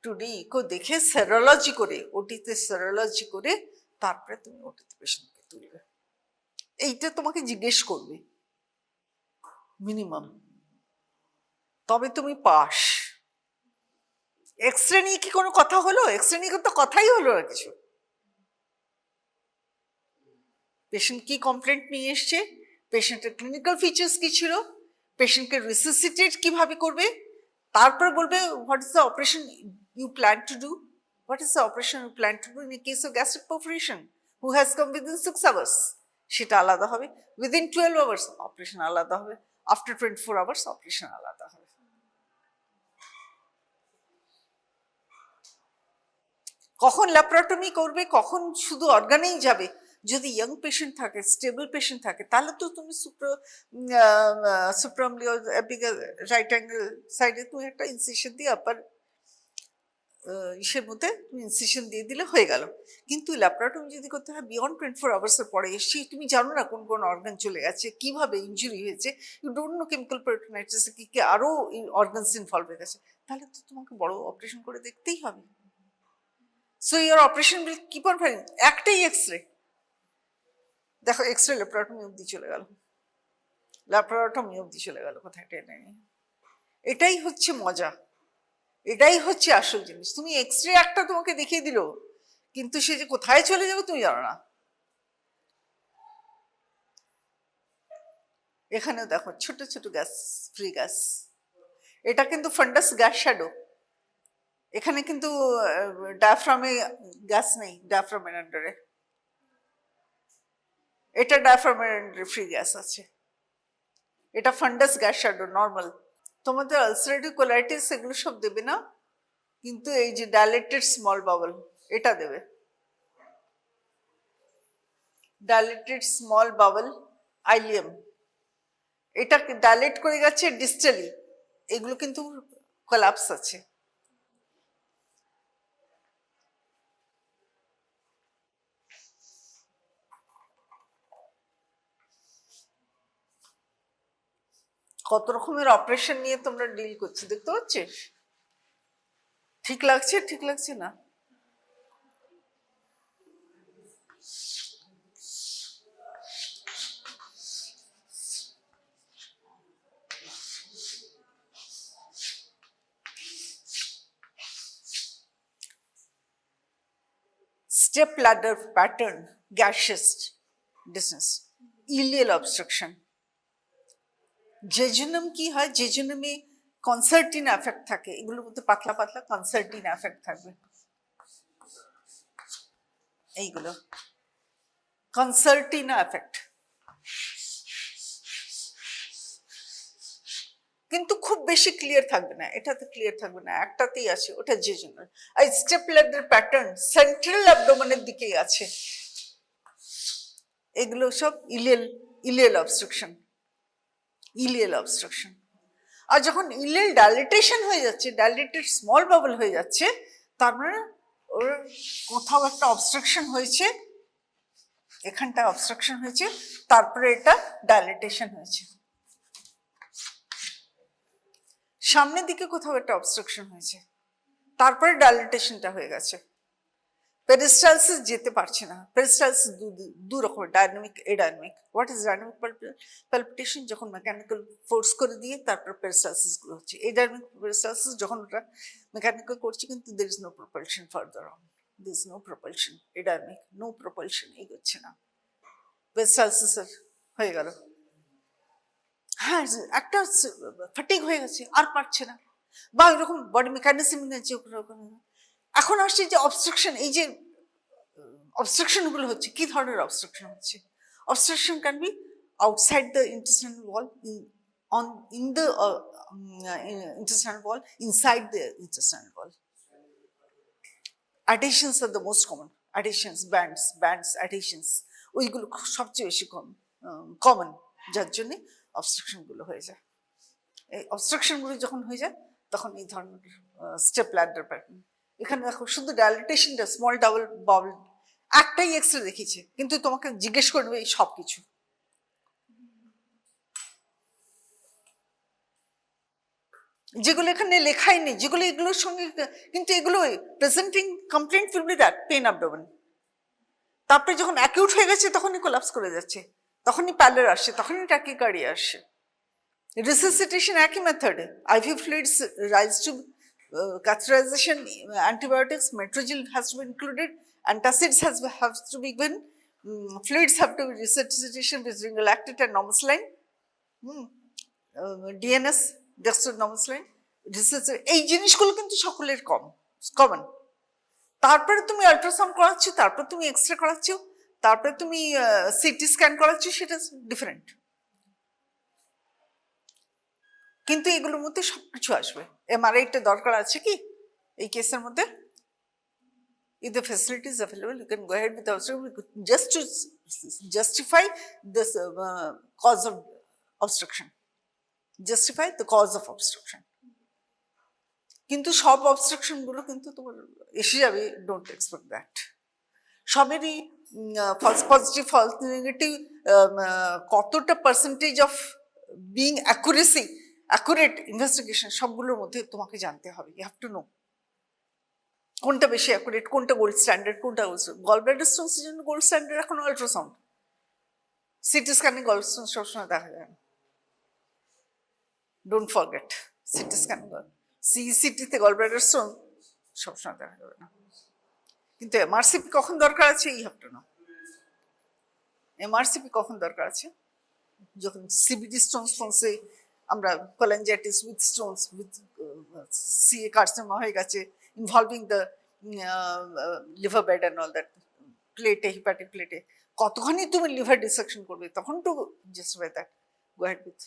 2D echo দেখে সেরোলজি করে, ওটিতে সেরোলজি করে তারপরে তুমি ওটিতে পেশেন্টকে তুলবে। এইটা তোমাকে জিজ্ঞেস করবে মিনিমাম, তবে তুমি পাস। এক্সরে নিয়ে কি কোনো কথা হলো? এক্সরে নিয়ে তো কথাই হলো না কিছু। পেশেন্ট কি কমপ্লেন্ট নিয়ে এসছে, পেশেন্টের ক্লিনিক্যাল ফিচার্স কি ছিল, পেশেন্টকে রিসিসিটেট কিভাবে করবে, তারপরে বলবে what is the operation you plan to do, what is the operation you plan to do in case of gastric perforation, who has come within 6 hours, সেটা আলাদা হবে। উইদিন 12 hours অপারেশন আলাদা হবে, আফটার 24 hours অপারেশন আলাদা হবে। কখন laparotomy করবে, কখন শুধু অর্গানেই যাবে, যদি ইয়াং পেশেন্ট থাকে, স্টেবল পেশেন্ট থাকে, তাহলে তো তুমি সুপ্রামলিও রাইট অ্যাঙ্গেল সাইডে তুমি একটা ইনসিশন দিয়ে আপার ইসের মধ্যে তুমি ইনসিশন দিয়ে দিলে হয়ে গেল। কিন্তু ল্যাপারোটমি যদি করতে হয় বিয়ন্ড 24 hours পরে এসে, তুমি জানো না কোন কোন অর্গান চলে গেছে, কিভাবে ইনজুরি হয়েছে, you don't know chemical peritonitis কি কি আরো অর্গানস ইনভলভ হয়ে গেছে, তাহলে তো তোমাকে বড় অপারেশন করে দেখতেই হবে। So your operation will keep on failing. একটাই এক্সরে, দেখো এক্সরে ল্যাপারোটমি অব্দি চলে গেল, ল্যাপারোটমি অব্দি চলে গেল, কোথায় টেনে নিয়ে। এটাই হচ্ছে মজা, এটাই হচ্ছে আসল জিনিস। তুমি এক্সরে একটা তোমাকে দেখিয়ে দিল, কিন্তু সে যে কোথায় চলে যাবে তুমি জানো না। এখানেও দেখো ছোট ছোট গ্যাস, ফ্রি গ্যাস, এটা কিন্তু ফান্ডাস গ্যাস শ্যাডো। এখানে কিন্তু ডায়াফ্রামে গ্যাস নেই, ডায়াফ্রামের আন্ডারে, এটা ডায়াফ্রামের আন্ডারে ফ্রি গ্যাস আছে, এটা ফান্ডাস গ্যাস শ্যাডো নর্মাল। তোমাদের আলসারেটিভ কোলাইটিস এগুলো সব দেবে না, কিন্তু এই যে ডাইলেটেড স্মল বাবল এটা দেবে, ডাইলেটেড স্মল বাবল আইলিয়াম, এটা ডাইলেট করে গেছে ডিস্টালি, এগুলো কিন্তু কোলাপস আছে। কত রকমের অপারেশন নিয়ে তোমরা ডিল করছো দেখতে পাচ্ছিস? ঠিক লাগছে, ঠিক লাগছে না? step ladder pattern, gaseous disease, ileal obstruction. Jejunum কি হয়, জেজুনামে কনসার্টিন এফেক্ট থাকে, এগুলোর মধ্যে পাতলা পাতলা কনসার্টিন এফেক্ট থাকবে, এইগুলো কনসার্টিন এফেক্ট। কিন্তু খুব বেশি ক্লিয়ার থাকবে না, এটাতে ক্লিয়ার থাকবে না, একটাতেই আছে, ওটা জেজুনাল। আর স্টেপ ল্যাডার প্যাটার্ন সেন্ট্রাল অ্যাবডোমেনের দিকেই আছে, এগুলো সব ইলিয়াল অবস্ট্রাকশন, ইলিয়াল অবস্ট্রাকশন। আর যখন ইলিয়াল ডাইলেটেশন হয়ে যাচ্ছে, ডাইলেটেড স্মল বাবল হয়ে যাচ্ছে, তার মানে ওর কোথাও একটা অবস্ট্রাকশন হয়েছে, এখানটা অবস্ট্রাকশন হয়েছে, তারপরে এটা ডাইলেটেশন হয়েছে, সামনের দিকে কোথাও একটা অবস্ট্রাকশন হয়েছে, তারপরে ডাইলেটেশনটা হয়ে গেছে। পেরিস্টালসিস যেতে পারছে না, পেরিস্টালসিস দু রকমের, dynamic, adynamic. What is dynamic palpitation? যখন মেকানিক্যাল ফোর্স করে দিয়ে তারপর পেরিস্টালসিস গুলো হচ্ছে। এডায়নামিক পেরিস্টালসিস যখন ওটা মেকানিক্যাল করছে কিন্তু there is no propulsion further on, there is no propulsion. Adynamic no propulsion, এগোচ্ছে না, পেরিস্টালসিস হয়ে গেল। হ্যাঁ, একটা ফাটিগ হয়ে গেছে, আর পারছে না, বা এরকম বডি মেকানিজম আছে। এখন আসছে যে অবস্ট্রাকশন, এই যে অবস্ট্রাকশন গুলো হচ্ছে, কি ধরনের অবস্ট্রাকশন হচ্ছে? Obstruction can be outside the intestinal wall, in the intestinal wall, inside the intestinal wall. Adhesions are the most common. Adhesions, bands, adhesions, ওইগুলো সবচেয়ে বেশি কমন, যার জন্য অবস্ট্রাকশন গুলো হয়ে যায়। এই অবস্ট্রাকশন গুলো যখন হয়ে যায় তখন এই ধরনের স্টেপ ল্যাডার প্যাটার্ন। এখানে দেখো শুধু ডাইলেটেশনটা, স্মল ডাবল বাবল, একটাই এক্সরে দেখিয়েছে, কিন্তু তোমাকে জিজ্ঞেস করবে এই সব কিছু। যেগুলো এখানে লেখাই নেই, যেগুলো এগুলোর সঙ্গে, কিন্তু এগুলো presenting complaint will be that pain abdomen. তারপরে যখন অ্যাকিউট হয়ে গেছে তখনই কোলাপস করে যাচ্ছে, তখনই প্যালের আসছে, তখনই ট্যাকিকার্ডিয়া আসছে। রিসাসিটেশন একই মেথডে, IV fluids rise to catheterization, antibiotics, metrogyl has to be included, antacids have to be given, fluids have to be resuscitation with ringalactate and normoxidine, DNS, dextronormoxidine, এই জিনিসগুলো কিন্তু সকলের কমন। তারপরে তুমি আল্ট্রাসাউন্ড করাচ্ছ, তারপরে তুমি এক্সরে করাচ্ছ, তারপরে তুমি সিটি স্ক্যান করাচ্ছ, সেটা ডিফারেন্ট। কিন্তু এগুলোর মধ্যে সবকিছু আসবে। এমআরআইটা দরকার আছে কি এই কেসের মধ্যে? If the facility is available, you can go ahead with the just to justify this cause of obstruction. Justify the cause of obstruction. কিন্তু সব অবস্ট্রাকশন গুলো কিন্তু তোমার এসে যাবে, ডোন্ট এক্সপেক্ট দ্যাট। সবেরই ফলস পজিটিভ, ফলস নেগেটিভ, কতটা percentage of being accuracy, accurate investigation, সবগুলোর মধ্যে তোমাকে জানতে হবে। ইউ হ্যাভ টু নো কোনটা বেশি অ্যাকুরেট, কোনটা গোল্ড স্ট্যান্ডার্ড, কোনটা গল ব্লাডার স্টোনসের জন্য গোল্ড স্ট্যান্ডার্ড এখন আল্ট্রাসাউন্ড, সিটি স্ক্যানে গল স্টোন সবসময় দেখা যায় না। ডোন্ট ফরগেট, সিটি স্ক্যান, সিইসিটিতে গল ব্লাডার স্টোন সবসময় দেখা যাবে না। কিন্তু এমআরসিপি কখন দরকার আছে, এই হ্যাভ টু নো। এমআরসিপি কখন দরকার আছে? যখন সিবিডি স্টোনস ফোনসে আমরা cholangitis with Stones with CA carcinoma হয়ে গেছে, involving the liver bed and all that, প্লেটে, হিপ্যাটিক প্লেটে, কতখানি তুমি লিভার ডিসেকশন করবে, তখন to justify that go ahead with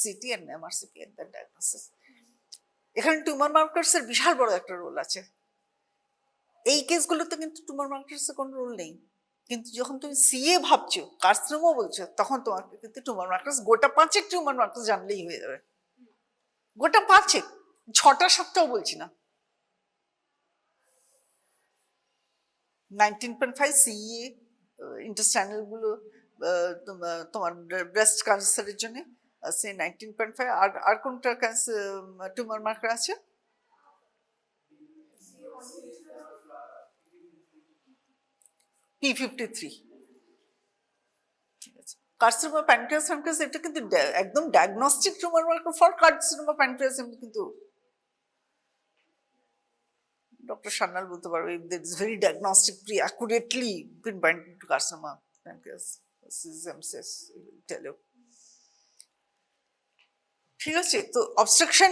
CT and MRCP and that diagnosis. এখানে টিউমার মার্কার্সের বিশাল বড় একটা রোল আছে। এই কেসগুলোতে কিন্তু টিউমার মার্কার্সের কোনো রোল নেই, কিন্তু যখন তুমি সিএ ভাবছো, কার্সিনোমা বলছো, তখন তোমাকে কিন্তু টিউমার মার্কার্স, গোটা 5 টিউমার মার্কার্স জানলেই হয়ে যাবে। গোটা 5, 6টা 7টাও বলছি না। 19.5 সিএ ইন্টেস্টাইনাল গুলো তোমার ব্রেস্ট ক্যান্সারের জন্য সে 19.5। আর কোনটা টিউমার মার্কার আছে? P53। ঠিক আছে, কার্সিনোমা প্যানক্রিয়াস, এটা কিন্তু একদম diagnostic tumour marker for carcinoma pancreas, কিন্তু ডক্টর সান্যাল বলতে পারবে if there is very diagnostic pre accurately pinpointed to carcinoma pancreas MCS he will tell you. ঠিক আছে, তো অবস্ট্রাকশন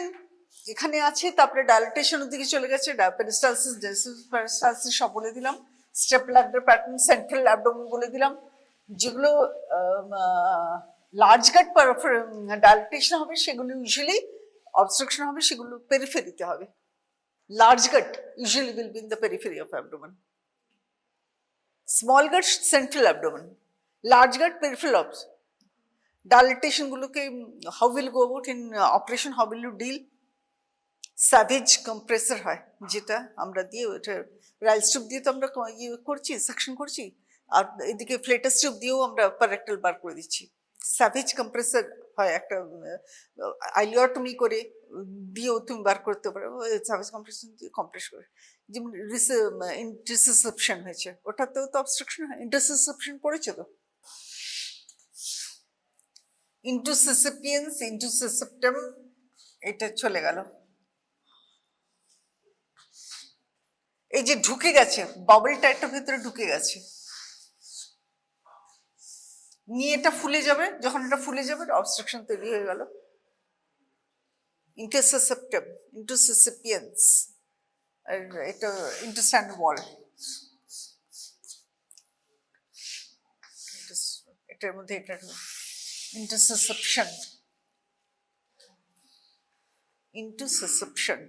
এখানে আছে, তারপরে ডায়ালিটেশনের দিকে চলে গেছে, পেরিস্টালসিস সব বলে দিলাম, step ladder pattern, central abdomen বলে দিলাম। যেগুলো লার্জ গাট ডায়ালিটেশন হবে সেগুলো ইউজুয়ালি অবস্ট্রাকশন হবে সেগুলো পেরিফেরিতে হবে। Large gut usually will be in the periphery of abdomen, small gut central abdomen, large gut peripheral of dilatation গুলোকে how will go about in operation, how will you deal? Savage compressor হয় যেটা আমরা দিয়ে, ওটা রাইলস tube দিয়ে তো আমরা ইয়ে করছি, সাকশন করছি, আর এদিকে ফ্লেটাস টিউব দিয়েও আমরা প্যারেক্টাল বার করে দিচ্ছি। স্যাভেজ কম্প্রেসার হয় একটা, আইলিওটমি করে দিয়েও তুমি বার করতে পারো, স্যাভেজ কম্প্রেসার দিয়ে কম্প্রেস করে। যেমন ইন্টারসেপশন হয়েছে, ওটাতেও তো অবস্ট্রাকশন হয়। ইন্টারসেপশন পড়েছে তো, ইন্টুসিসিপিয়েন্স, ইন্টুসিসেপ্টাম, এটা চলে গেল। এই যে ঢুকে গেছে, বাবলটা একটা ভেতরে ঢুকে গেছে, নিয়ে এটা ফুলে যাবে, যখন এটা ফুলে যাবে অবস্ট্রাকশন তৈরি হয়ে গেল। ইন্টারসেপ্টাম, ইন্টুসিসিপিয়েন্স, আর এটা ইন্টারস্ট্যান্ড ওয়াল, এটার মধ্যে এটা ইন্টারসেপশন, ইন্টুসিসেপশন।